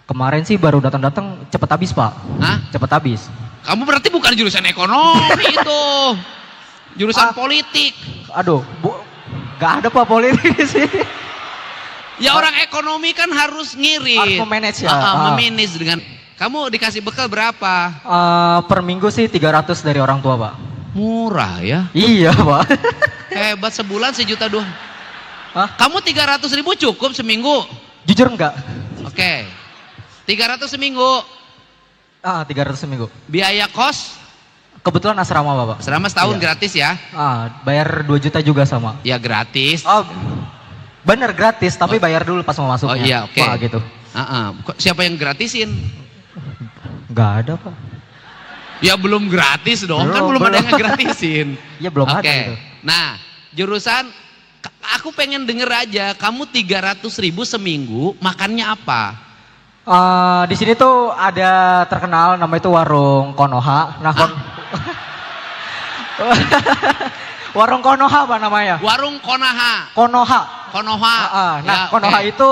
Kemarin sih baru datang cepet habis Pak. Hah? Cepet habis. Kamu berarti bukan jurusan ekonomi itu. Jurusan politik. Aduh, gak ada Pak politik di sini. Ya orang ekonomi kan harus ngirit. Harus memanage ya. Memanage dengan. Kamu dikasih bekal berapa? Per minggu sih 300 dari orang tua, Pak. Murah ya. Iya, Pak. Hebat, sebulan 1,2 juta. Hah? Kamu 300.000 cukup seminggu? Jujur enggak? Oke. 300 seminggu. 300 seminggu. Biaya kos? Kebetulan asrama, Bapak. Selama setahun Iya. gratis ya? Bayar 2 juta juga sama. Ya gratis. Bener gratis, tapi bayar dulu pas mau masuknya. Oh iya, oke. Wah, gitu. Kok siapa yang gratisin? Enggak ada, Pak. Ya belum gratis dong, kan belum ada yang gratisin. Ya belum ada Oke. gitu. Nah, jurusan aku pengen denger aja, kamu 300.000 seminggu makannya apa? Di sini tuh ada terkenal namanya itu warung Konoha. Nah, warung Konoha apa namanya? Warung Konoha. Konoha. Konoha. Nah, Ya, Konoha oke. itu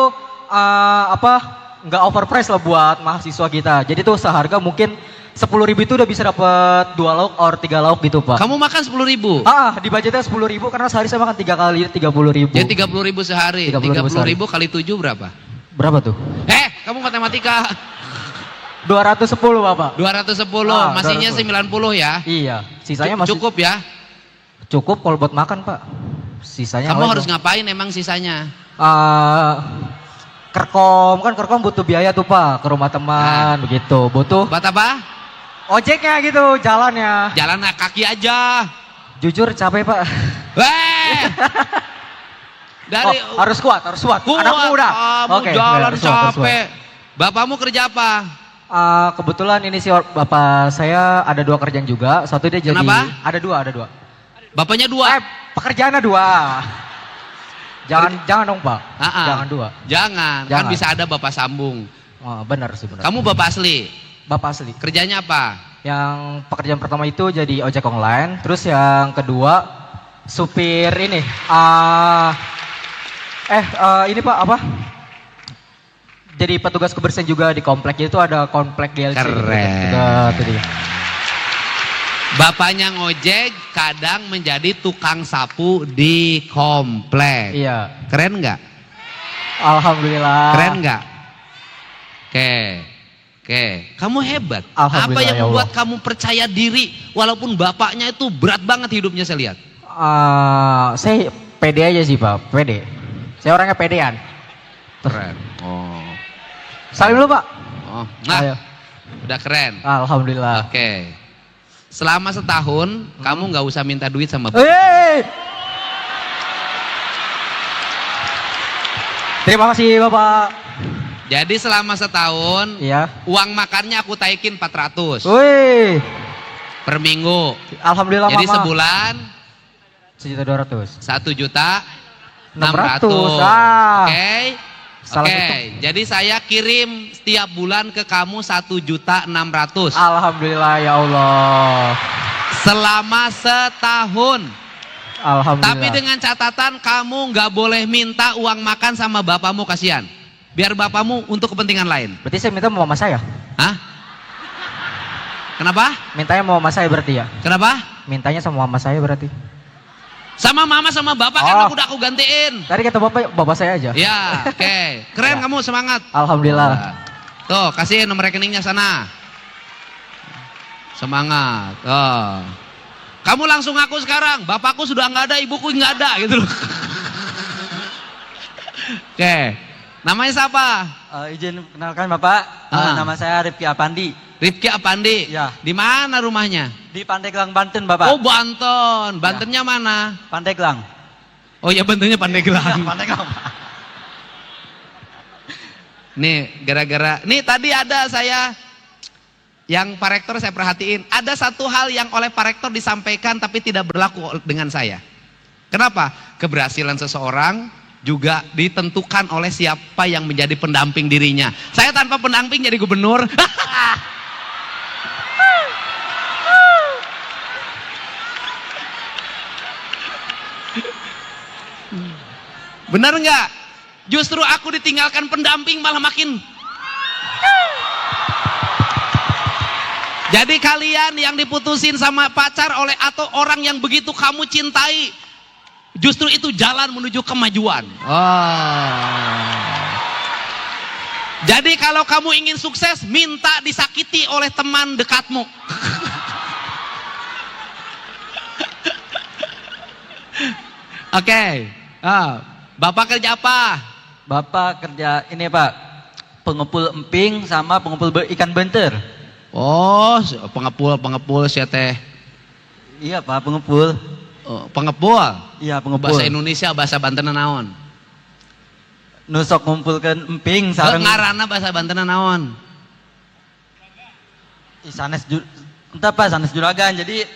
nggak overprice lah buat mahasiswa kita. Jadi tuh seharga mungkin 10.000 itu udah bisa dapat 2 lauk or 3 lauk gitu, Pak. Kamu makan 10.000? Di budgetnya 10.000 karena sehari saya makan 3 kali 30.000. Jadi 30.000 sehari. 30.000 kali 7 berapa? Berapa tuh? Kamu matematika. 210, Bapak. 210, masihnya 90 ya? Iya, sisanya masih cukup ya? Cukup kalau buat makan, Pak. Sisanya Kamu apa harus itu? ngapain emang sisanya? Kerkom butuh biaya tuh, Pak, ke rumah teman begitu. Butuh Buat apa? ojeknya gitu, jalannya. Jalan kaki aja. Jujur capek, Pak. Dari harus kuat. Anak muda. Kamu jalan capek. Bapakmu kerja apa? Kebetulan ini sih bapak saya ada 2 kerjaan juga. Satu dia jadi. Kenapa? Ada dua. Bapaknya 2. Pekerjaannya 2. Jangan dong, Pak. Jangan 2. Jangan. Kan bisa ada bapak sambung. Benar sih, benar. Kamu bapak asli? Bapak asli. Kerjanya apa? Yang pekerjaan pertama itu jadi ojek online. Terus yang kedua supir ini. Ini Pak apa? Jadi petugas kebersihan juga di komplek. Itu ada komplek GLC. Keren. Gitu. Bapaknya ngojek, kadang menjadi tukang sapu di komplek. Iya. Keren nggak? Alhamdulillah. Keren nggak? Oke. Kamu hebat. Apa Alhamdulillah, yang ya membuat kamu percaya diri walaupun bapaknya itu berat banget hidupnya saya lihat? Saya pede aja sih, Pak. Pede. Saya orangnya pedean. Keren. Salim dulu, Pak. Nah, udah keren. Alhamdulillah. Oke. Selama setahun kamu nggak usah minta duit sama bapak. Terima kasih, Bapak. Jadi selama setahun, Iya. uang makannya aku taikin 400 Wih. per minggu. Alhamdulillah, Jadi Mama. sebulan 1.200.000. 1.600.000. Oke. Salah Jadi saya kirim setiap bulan ke kamu 1.600.000 Alhamdulillah, ya Allah. selama setahun. Alhamdulillah. Tapi dengan catatan kamu nggak boleh minta uang makan sama bapakmu, kasihan. Biar bapakmu untuk kepentingan lain. Berarti saya minta mau mama saya. Hah? Kenapa? Mintanya mau mama saya berarti ya? Kenapa? Mintanya sama mama saya berarti. Sama mama sama bapak kan udah aku gantiin. Tadi kata bapak saya aja. Ya, oke. Keren Ya. kamu, semangat. Alhamdulillah. Tuh, kasih nomor rekeningnya sana. Semangat. Tuh. Kamu langsung ngaku sekarang, bapakku sudah nggak ada, ibuku nggak ada gitu loh. Oke. Namanya siapa? Izin kenalkan Bapak, nama saya Rifki Apandi. Rifki Apandi. Ya. Di mana rumahnya? Di Pandeglang, Banten Bapak. Oh, Banten. Bantennya mana? Pandeglang. Oh ya, Bantennya Pandeglang. Pandeglang. Nih, gara-gara, nih tadi ada saya yang Pak Rektor saya perhatiin, ada satu hal yang oleh Pak Rektor disampaikan tapi tidak berlaku dengan saya. Kenapa? Keberhasilan seseorang juga ditentukan oleh siapa yang menjadi pendamping dirinya. Saya tanpa pendamping jadi gubernur. Benar nggak? Justru aku ditinggalkan pendamping malah makin. Jadi kalian yang diputusin sama pacar oleh atau orang yang begitu kamu cintai, justru itu jalan menuju kemajuan. Oh. Jadi kalau kamu ingin sukses, minta disakiti oleh teman dekatmu. Oke. Bapak kerja apa? Bapak kerja ini Pak, pengepul emping sama pengepul ikan benter. Oh, pengepul si teh. Iya Pak, pengepul. Pengepul. Iya, pengepul. Bahasa Indonesia, bahasa Banten naon? Nusok ngumpulkan emping sareng. Ngaranna bahasa Banten naon? Sanes entah Pak, sanes juragan. Jadi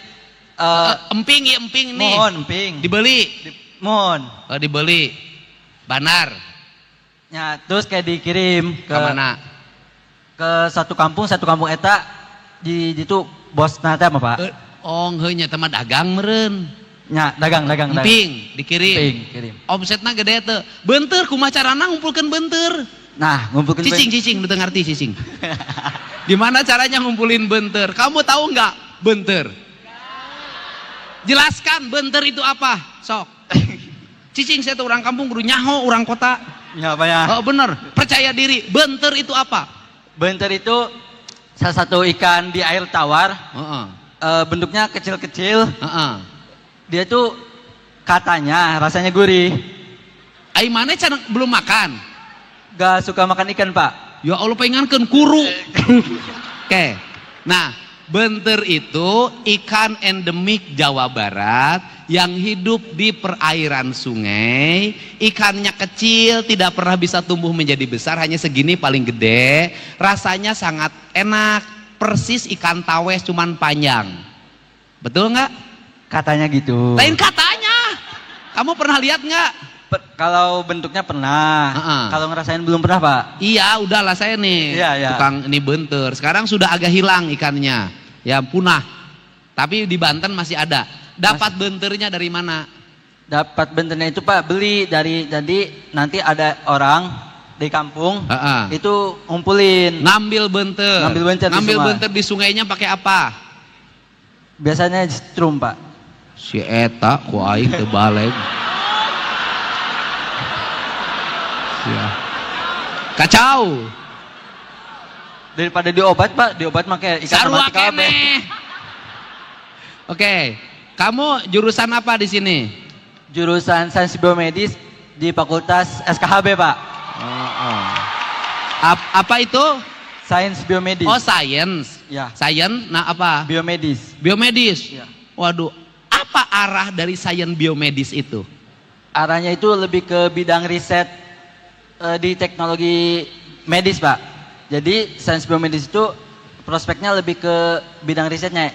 emping ya, emping nih. mohon emping. Dibeli. Mohon. Oh, dibeli. Banar. Ya, terus kayak dikirim Ke mana? ke satu kampung eta di itu bos nate apa Pak? Oh, heunya teman dagang meureun. Nya, dagang. Emping dikirim. Emping, kirim. Omsetna gede teh. Beunteur kumaha carana ngumpulkeun beunteur? Nah, ngumpulkan Cicing, lu ngerti cicing. Gimana caranya ngumpulin beunteur? Kamu tahu nggak beunteur? Jelaskan beunteur itu apa? Sok. Cicing saya tuh orang kampung kudu nyaho orang kota. Ya, Pak ya. Oh bener, percaya diri. Beunteur itu apa? Benter itu salah satu ikan di air tawar. Bentuknya kecil-kecil. Dia tuh katanya rasanya gurih. Ai mana can belum makan? Gak suka makan ikan Pak. Ya Allah pengenkeun kuru. Oke. Nah, beunteur itu ikan endemik Jawa Barat yang hidup di perairan sungai. Ikannya kecil, tidak pernah bisa tumbuh menjadi besar, hanya segini paling gede. Rasanya sangat enak, persis ikan tawes cuman panjang. Betul nggak? Katanya gitu. Lain katanya. Kamu pernah lihat nggak? Kalau bentuknya pernah. Kalau ngerasain belum pernah Pak. Iya, udahlah saya nih. Iya. Tukang ini beunteur. Sekarang sudah agak hilang ikannya. Ya punah. Tapi di Banten masih ada. Dapat beunteurnya dari mana? Dapat benternya itu Pak beli jadi nanti ada orang di kampung itu ngumpulin. Ngambil beunteur. Ngambil beunteur di sungainya pakai apa? Biasanya strum Pak. Si eta ku aing teu baleg. Ya. Kacau. Daripada diobat Pak, diobat pakai ikan Sarua mati kabeh. keneh. Oke, kamu jurusan apa di sini? Jurusan Sains Biomedis di Fakultas SKHB Pak. Apa itu? Sains Biomedis. Oh, science. Ya. Science, nah apa? Biomedis. Biomedis. Ya. Waduh, apa arah dari sains biomedis itu? Arahnya itu lebih ke bidang riset di teknologi medis Pak. Jadi sains biomedis itu prospeknya lebih ke bidang risetnya,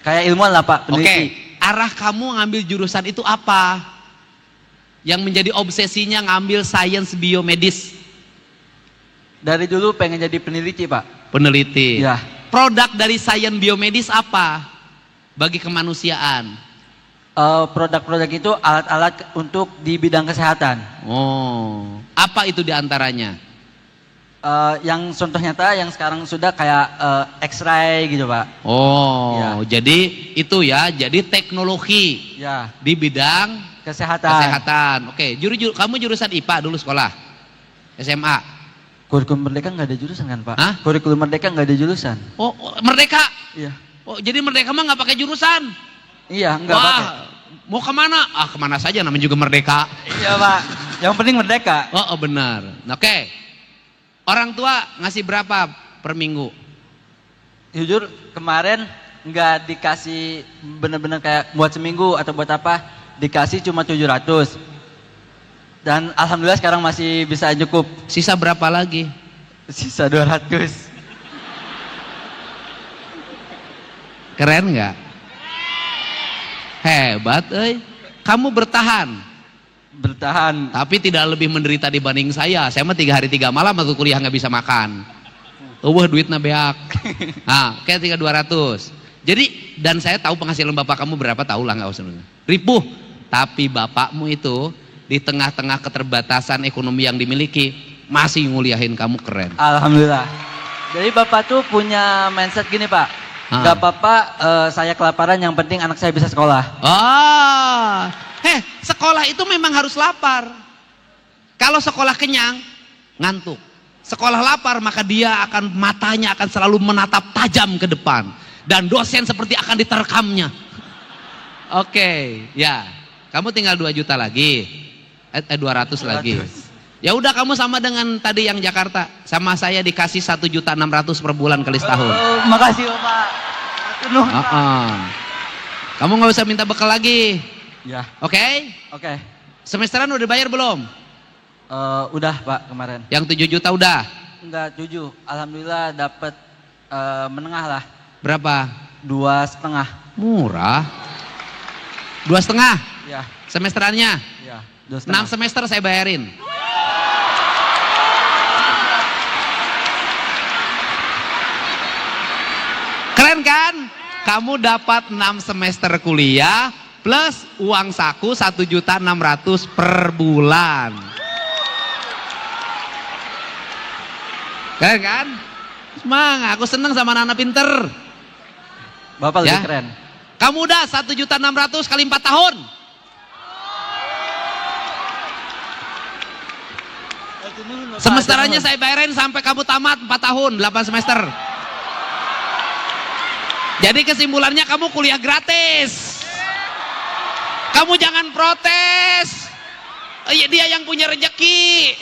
kayak ilmuwan lah Pak, peneliti. Oke, arah kamu ngambil jurusan itu apa? Yang menjadi obsesinya ngambil sains biomedis? Dari dulu pengen jadi peneliti Pak. Peneliti. Ya. Produk dari sains biomedis apa? Bagi kemanusiaan. Produk-produk itu alat-alat untuk di bidang kesehatan. Oh, apa itu diantaranya? Yang contoh nyata yang sekarang sudah kayak X-ray gitu Pak. Oh, Ya. jadi itu ya, jadi teknologi Ya. di bidang Kesehatan. Oke, kamu jurusan IPA dulu sekolah, SMA. Kurikulum Merdeka nggak ada jurusan kan Pak? Hah? Kurikulum Merdeka nggak ada jurusan. Oh, Merdeka. Iya. Oh, jadi Merdeka mah nggak pakai jurusan? Iya, nggak Wah, pakai. mau kemana? Kemana saja namanya juga Merdeka. Iya Pak. Yang penting Merdeka. Oh, benar. Oke. Orang tua ngasih berapa per minggu? Jujur kemarin nggak dikasih bener-bener kayak buat seminggu atau buat apa, dikasih cuma 700. Dan alhamdulillah sekarang masih bisa cukup. Sisa berapa lagi? Sisa 200. Keren nggak? Hebat, Kamu bertahan. Bertahan. Tapi tidak lebih menderita dibanding saya. Saya mah 3 hari 3 malam aku kuliah nggak bisa makan. Duitnya beak. Nah, kayak 200. Jadi, dan saya tahu penghasilan bapak kamu berapa, tahu lah nggak usah. Ribuh. Tapi bapakmu itu di tengah-tengah keterbatasan ekonomi yang dimiliki masih nguliahin kamu, keren. Alhamdulillah. Jadi bapak tuh punya mindset gini Pak. Gak apa-apa saya kelaparan, yang penting anak saya bisa sekolah. Sekolah itu memang harus lapar. Kalau sekolah kenyang, ngantuk. sekolah lapar, maka dia akan matanya akan selalu menatap tajam ke depan dan dosen seperti akan diterkamnya. Oke, ya. Kamu tinggal 2 juta lagi. 200 lagi. Ya udah, kamu sama dengan tadi yang Jakarta. Sama saya dikasih 1.600.000 per bulan kali setahun. Makasih Bapak. Kamu nggak usah minta bekal lagi. Ya. Oke? Oke. Semesteran udah bayar belum? Udah Pak kemarin. Yang 7 juta udah? Enggak, 7. Alhamdulillah dapat menengah lah. Berapa? 2,5. Murah. 2,5? Ya. Semesterannya? Ya. 6 2,5. semester saya bayarin. Keren kan? Kamu dapat 6 semester kuliah plus uang saku 1.600.000 per bulan. Keren kan? Semangat, aku seneng sama anak-anak pinter. Bapak Ya. lebih keren. Kamu udah 1.600.000 kali 4 tahun. Semesterannya saya bayarin sampai kamu tamat 4 tahun, 8 semester. Jadi kesimpulannya kamu kuliah gratis. Kamu jangan protes. Dia yang punya rezeki.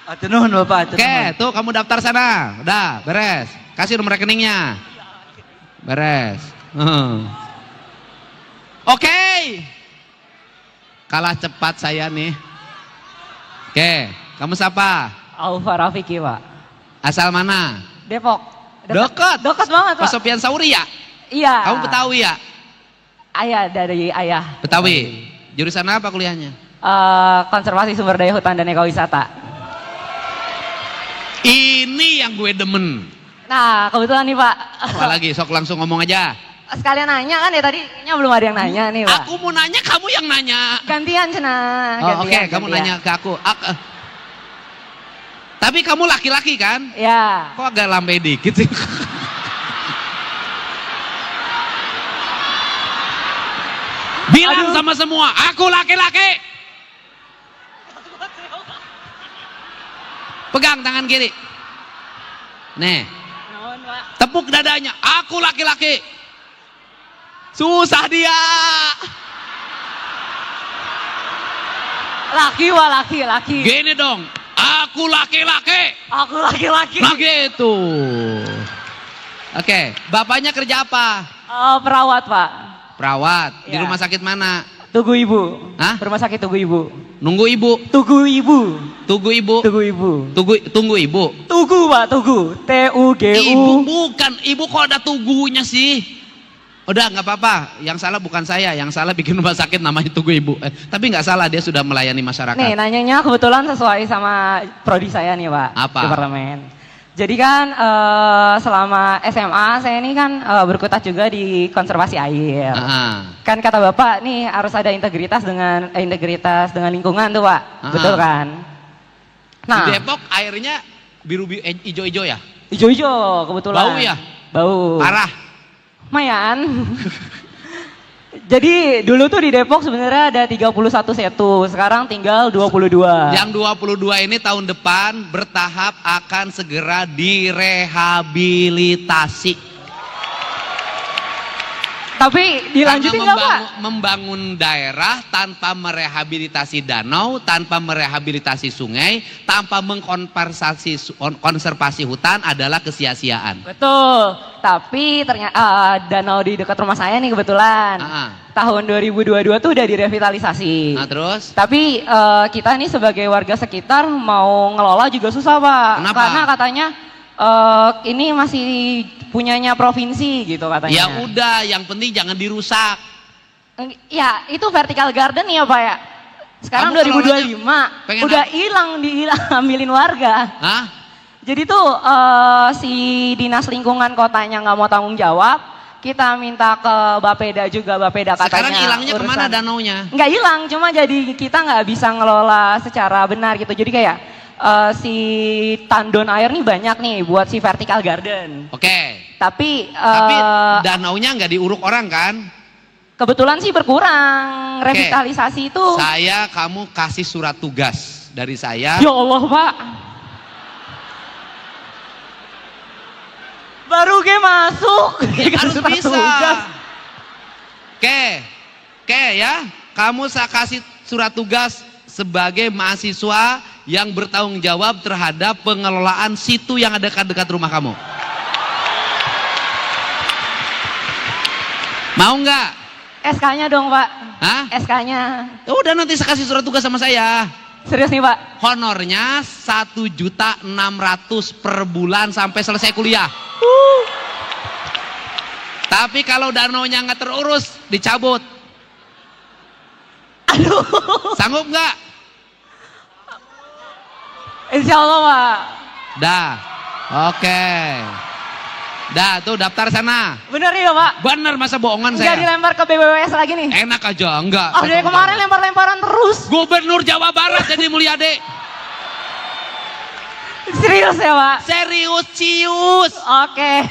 Atur nuhun Bapak, atur Oke, nuhun. tuh kamu daftar sana. Udah, beres. Kasih nomor rekeningnya. Beres. Oke. Kalah cepat saya nih. Oke, kamu siapa? Alfa Rafiki Pak. Asal mana? Depok. Dekat. Dekat banget Pak. Pak Sofian Sauri ya? Iya. Kamu Betawi ya? Ayah dari ayah. Betawi. Jurusan apa kuliahnya? Konservasi sumber daya hutan dan ekowisata. Ini yang gue demen. Nah kebetulan nih Pak. Apalagi sok langsung ngomong aja. Sekalian nanya kan ya tadi kayaknya belum ada yang nanya nih Pak. Aku mau nanya, kamu yang nanya. Gantian cenah. Oh, oke, kamu nanya ke aku. Tapi kamu laki-laki kan? Ya. Kok agak lambai dikit sih? Bilang sama semua, aku laki-laki. Pegang tangan kiri. Nih. Tepuk dadanya, aku laki-laki. Susah dia. Laki Pak, laki. Gini dong, aku laki-laki. Aku laki-laki. Nah gitu. Oke, bapaknya kerja apa? Perawat Pak. Perawat. Di Ya. rumah sakit mana? Tugu Ibu. Hah? Rumah sakit Tugu Ibu. Nunggu ibu. Tugu Ibu. Tunggu ibu. Tugu Ibu. Tunggu ibu. Tugu Pak, Tugu. T-U-G-U. Ibu bukan. Ibu kok ada tugunya sih? Udah nggak apa-apa. Yang salah bukan saya. Yang salah bikin rumah sakit namanya Tugu Ibu. Tapi nggak salah, dia sudah melayani masyarakat. Nih nanyanya kebetulan sesuai sama prodi saya nih Pak. Apa? Departemen. Jadi kan selama SMA saya ini kan berkutat juga di konservasi air. Kan kata Bapak nih harus ada integritas dengan lingkungan tuh Pak. Betul kan? Nah, Di Depok airnya biru hijau-hijau ya? ijo-ijo kebetulan. Bau ya? Bau. Parah. Lumayan. Jadi dulu tuh di Depok sebenarnya ada 31 setu, sekarang tinggal 22. Yang 22 ini tahun depan bertahap akan segera direhabilitasi. Tapi dilanjutin nggak Pak? Membangun daerah tanpa merehabilitasi danau, tanpa merehabilitasi sungai, tanpa konservasi hutan adalah kesia-siaan. Betul, tapi ternyata danau di dekat rumah saya nih kebetulan tahun 2022 tuh udah direvitalisasi. Nah terus? Tapi kita nih sebagai warga sekitar mau ngelola juga susah Pak. Kenapa? Karena katanya ini masih punyanya provinsi gitu katanya. Ya udah, yang penting jangan dirusak. Ya itu vertical garden ya Pak ya. Sekarang Kamu 2025 udah hilang diambilin warga. Hah? Jadi tuh si dinas lingkungan kotanya nggak mau tanggung jawab, kita minta ke Bapeda juga, Bapeda katanya. Sekarang hilangnya kemana danaunya? Nggak hilang, cuma jadi kita nggak bisa ngelola secara benar gitu. Jadi kayak si tandon air nih banyak nih buat si vertical garden. Oke. Tapi danaunya nggak diuruk orang kan? kebetulan sih berkurang. Revitalisasi itu. Kamu kasih surat tugas dari saya. Ya Allah Pak. Baru gue masuk. Harus bisa. Oke ya. Kamu saya kasih surat tugas sebagai mahasiswa yang bertanggung jawab terhadap pengelolaan situ yang ada dekat rumah kamu. Mau nggak? SK-nya dong Pak. Hah? SK-nya. Udah nanti saya kasih surat tugas sama saya. Serius nih Pak? Honornya 1.600.000 per bulan sampai selesai kuliah. Tapi kalau danaunya nggak terurus, dicabut. Aduh. Sanggup nggak? Insya Allah Pak. Dah. Oke. Dah tuh daftar sana. Bener nih Pak? Bener, masa bohongan Nggak saya? dilempar ke BBWS lagi nih? Enak aja, enggak. Oh dari kemarin lempar-lemparan terus. Gubernur Jawa Barat jadi Mulyade. Serius ya Pak? Serius, cius. Oke.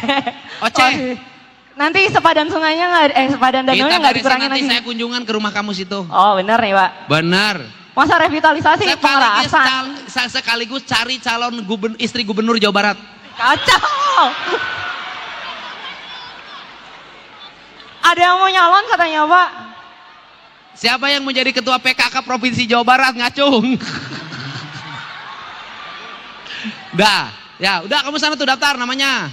Oce. Nanti sepadan sungainya sepadan danaunya nggak dikurangin nanti lagi? saya kunjungan ke rumah kamu situ. Oh bener nih Pak? Bener. Masa revitalisasi pengerasan? Sekaligus cari calon istri gubernur Jawa Barat. Kacau. Ada yang mau nyalon katanya Pak. Siapa yang menjadi ketua PKK Provinsi Jawa Barat? Ngacung. Dah, ya udah kamu sana tuh daftar namanya.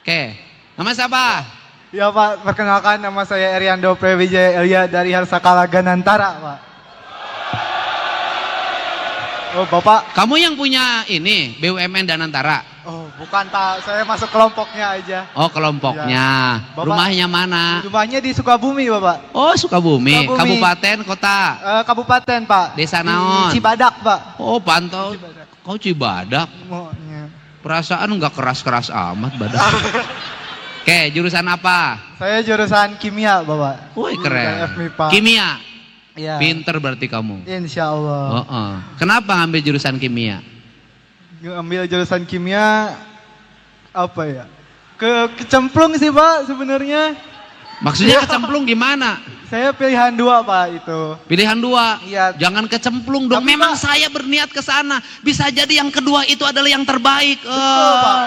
Oke, nama siapa? Ya Pak, perkenalkan nama saya Eriando Prewijaya Elia dari Harsakala Ganantara Pak. Oh Bapak. Kamu yang punya ini BUMN Danantara? Oh bukan Pak, saya masuk kelompoknya aja. Oh kelompoknya. Ya. Bapak, rumahnya mana? Rumahnya di Sukabumi Bapak. Oh Sukabumi. Sukabumi. Kabupaten, kota? Kabupaten Pak. Desa naon? Di Cibadak Pak. Oh pantau. Kau Cibadak? Maunya. Perasaan nggak keras-keras amat badak. Oke, jurusan apa? Saya jurusan kimia Bapak. Woi keren. FMIPA. Kimia. Iya. Pinter berarti kamu. Insya Allah. Kenapa ngambil jurusan kimia? Ambil jurusan kimia apa ya? Kecemplung sih Pak sebenarnya. Maksudnya kecemplung gimana? Saya pilihan 2 Pak itu. Pilihan 2. Iya. Jangan kecemplung dong. Tapi, memang Pak, saya berniat ke sana. Bisa jadi yang kedua itu adalah yang terbaik. Betul, Pak.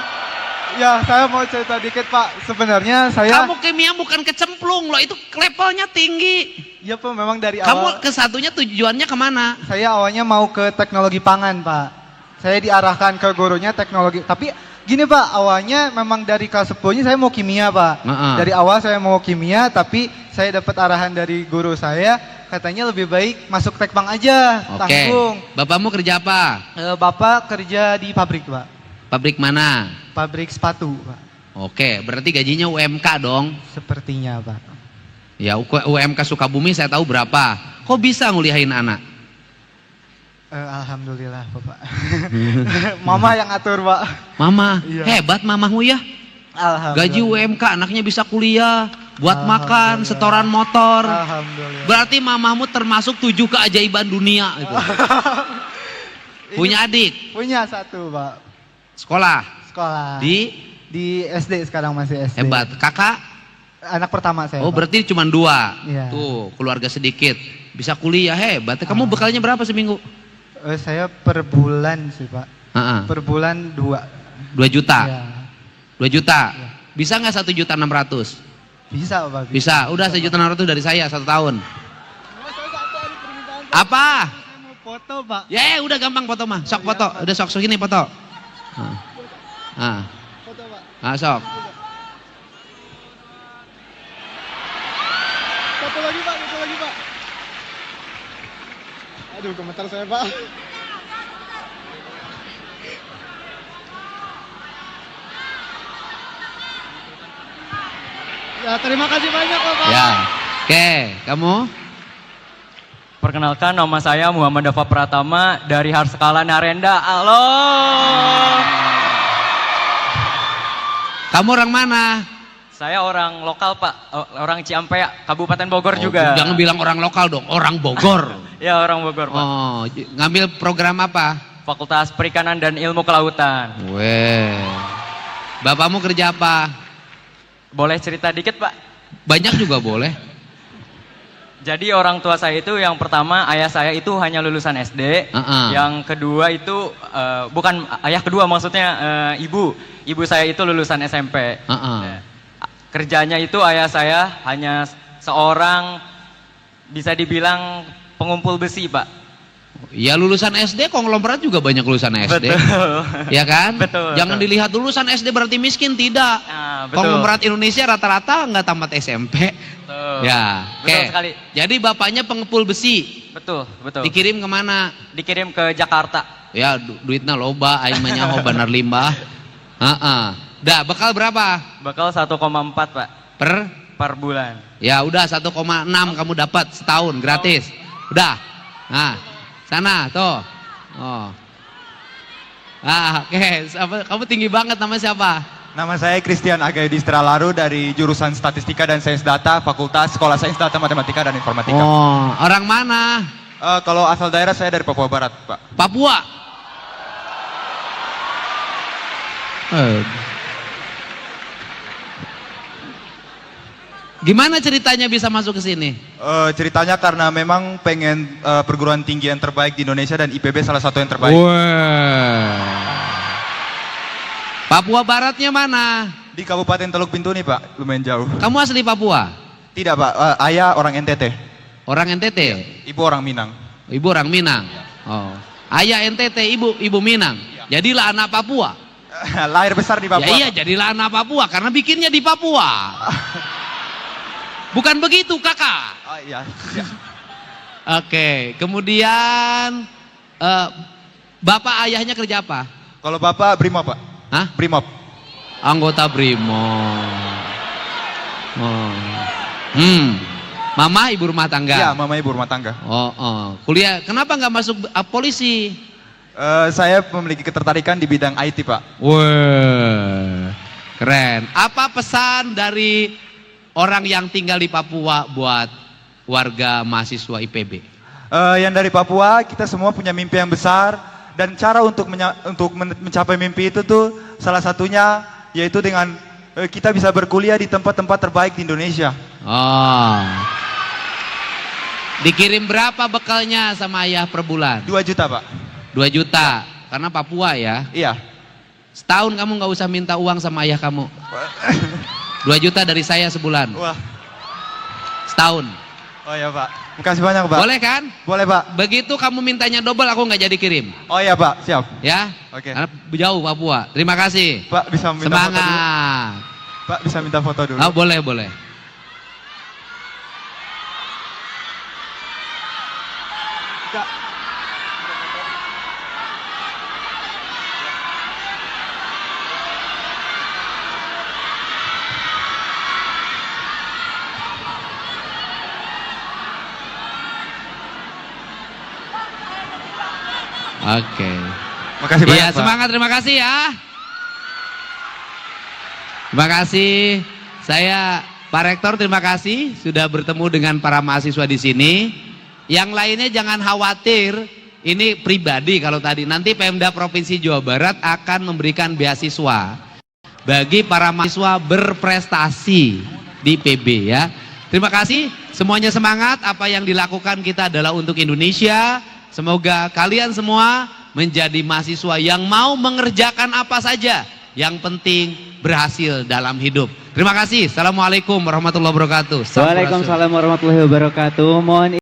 Ya, saya mau cerita dikit Pak. Sebenarnya saya Kamu kimia bukan kecemplung loh. Itu levelnya tinggi. ya Pak, memang dari Kamu awal ke satunya tujuannya kemana? saya awalnya mau ke teknologi pangan Pak. Saya diarahkan ke gurunya teknologi. Tapi gini Pak, awalnya memang dari kelas 10-nya saya mau kimia Pak. Dari awal saya mau kimia, tapi saya dapat arahan dari guru saya, katanya lebih baik masuk tekpang aja, tanggung. Bapakmu kerja apa? Bapak kerja di pabrik Pak. Pabrik mana? Pabrik sepatu Pak. Oke, berarti gajinya UMK dong. Sepertinya Pak. Ya UMK Sukabumi saya tahu berapa. Kok bisa nguliahin anak? Alhamdulillah Bapak. Mama yang atur Pak. Mama, Iya. hebat mamamu ya. Alhamdulillah. Gaji UMK anaknya bisa kuliah, buat makan, setoran motor. Alhamdulillah. Berarti mamamu termasuk 7 keajaiban dunia itu. Punya adik? Punya 1 Pak. Sekolah? Sekolah. Di SD sekarang masih SD. hebat. Kakak? Anak pertama saya. Oh Pak. berarti cuma 2. Iya. Tuh keluarga sedikit. Bisa kuliah hebat. Kamu bekalnya berapa seminggu? Saya per bulan sih Pak. Per bulan 2. 2 juta? Iya. 2 juta? Bisa nggak 1.600.000? Bisa Pak. Bisa. Udah 1.600.000 dari saya 1 tahun. Apa? Saya mau foto Pak. Ya udah gampang foto mah. Sok foto. Udah sok gini foto. Foto Pak. Sok. Foto lagi Pak. Aduh, komentar saya Pak. Ya, terima kasih banyak Pak. Ya. Oke, kamu? Perkenalkan nama saya Muhammad Dafa Pratama dari Harsakala Narenda. Halo. Kamu orang mana? Saya orang lokal Pak, orang Ciampea, Kabupaten Bogor juga. Jangan bilang orang lokal dong, orang Bogor. Ya orang Bogor Pak. Oh, ngambil program apa? Fakultas Perikanan dan Ilmu Kelautan. Weh. Bapakmu kerja apa? Boleh cerita dikit Pak? Banyak juga boleh. Jadi orang tua saya itu yang pertama ayah saya itu hanya lulusan SD. Yang kedua itu bukan ayah kedua maksudnya ibu. ibu saya itu lulusan SMP. Nah, kerjanya itu ayah saya hanya seorang bisa dibilang pengumpul besi, Pak. Ya lulusan SD, konglomerat juga banyak lulusan SD. Betul. Ya kan? Betul. Jangan dilihat lulusan SD berarti miskin, tidak. Betul. Konglomerat Indonesia rata-rata nggak tamat SMP. Betul. Ya, Betul sekali. Jadi bapaknya pengepul besi. Betul. Dikirim kemana? Dikirim ke Jakarta. Ya duitnya loba, aing mah nyaho bener limbah. Dah, bekal berapa? Bakal 1,4, Pak. Per bulan. Ya udah 1,6 kamu dapat setahun gratis. Udah. Nah, sana tuh. Oh. Oke. Kamu tinggi banget, nama siapa? Nama saya Christian Agayudistra Laru dari jurusan Statistika dan Sains Data, Fakultas Sekolah Sains Data Matematika dan Informatika. Oh, orang mana? Kalau asal daerah saya dari Papua Barat, Pak. Papua. Gimana ceritanya bisa masuk ke sini? Ceritanya karena memang pengen perguruan tinggi yang terbaik di Indonesia dan IPB salah satu yang terbaik. Papua Baratnya mana? Di Kabupaten Teluk Bintuni, Pak, lumayan jauh. Kamu asli Papua? Tidak, Pak, ayah orang NTT. Orang NTT? Ibu orang Minang. Ibu orang Minang. Oh. Ayah NTT, ibu Minang. Jadilah anak Papua. Lahir besar di Papua. Ya iya, jadilah anak Papua karena bikinnya di Papua. Bukan begitu, Kakak? Oh iya. Oke, kemudian bapak ayahnya kerja apa? Kalau bapak Brimob, Pak. Hah? Brimob. Anggota Brimob. Mama ibu rumah tangga? Iya, mama ibu rumah tangga. Kuliah, kenapa nggak masuk polisi? Saya memiliki ketertarikan di bidang IT, Pak. Wah, keren. Apa pesan dari orang yang tinggal di Papua buat warga mahasiswa IPB? Yang dari Papua, kita semua punya mimpi yang besar. Dan cara untuk mencapai mimpi itu tuh salah satunya yaitu dengan kita bisa berkuliah di tempat-tempat terbaik di Indonesia. Dikirim berapa bekalnya sama ayah per bulan? 2 juta, Pak. 2 juta, karena Papua ya? Iya. Setahun kamu nggak usah minta uang sama ayah kamu. 2 juta dari saya sebulan. Wah. Setahun. Oh ya, Pak. Makasih banyak, Pak. Boleh kan? Boleh, Pak. Begitu kamu mintanya double, aku nggak jadi kirim. Oh iya, Pak. Siap. Ya? Oke. Karena jauh Papua. Terima kasih. Pak, bisa minta Semangat. foto dulu? Pak, bisa minta foto dulu? Oh, boleh, boleh. Oke. Makasih banyak, Iya, Pak. semangat, terima kasih ya. Terima kasih. Saya Pak Rektor, terima kasih sudah bertemu dengan para mahasiswa di sini. Yang lainnya jangan khawatir, ini pribadi kalau tadi nanti Pemda Provinsi Jawa Barat akan memberikan beasiswa bagi para mahasiswa berprestasi di PB ya. Terima kasih, semuanya semangat. Apa yang dilakukan kita adalah untuk Indonesia. Semoga kalian semua menjadi mahasiswa yang mau mengerjakan apa saja. Yang penting berhasil dalam hidup. Terima kasih. Assalamualaikum warahmatullahi wabarakatuh. Waalaikumsalam warahmatullahi wabarakatuh. Mohon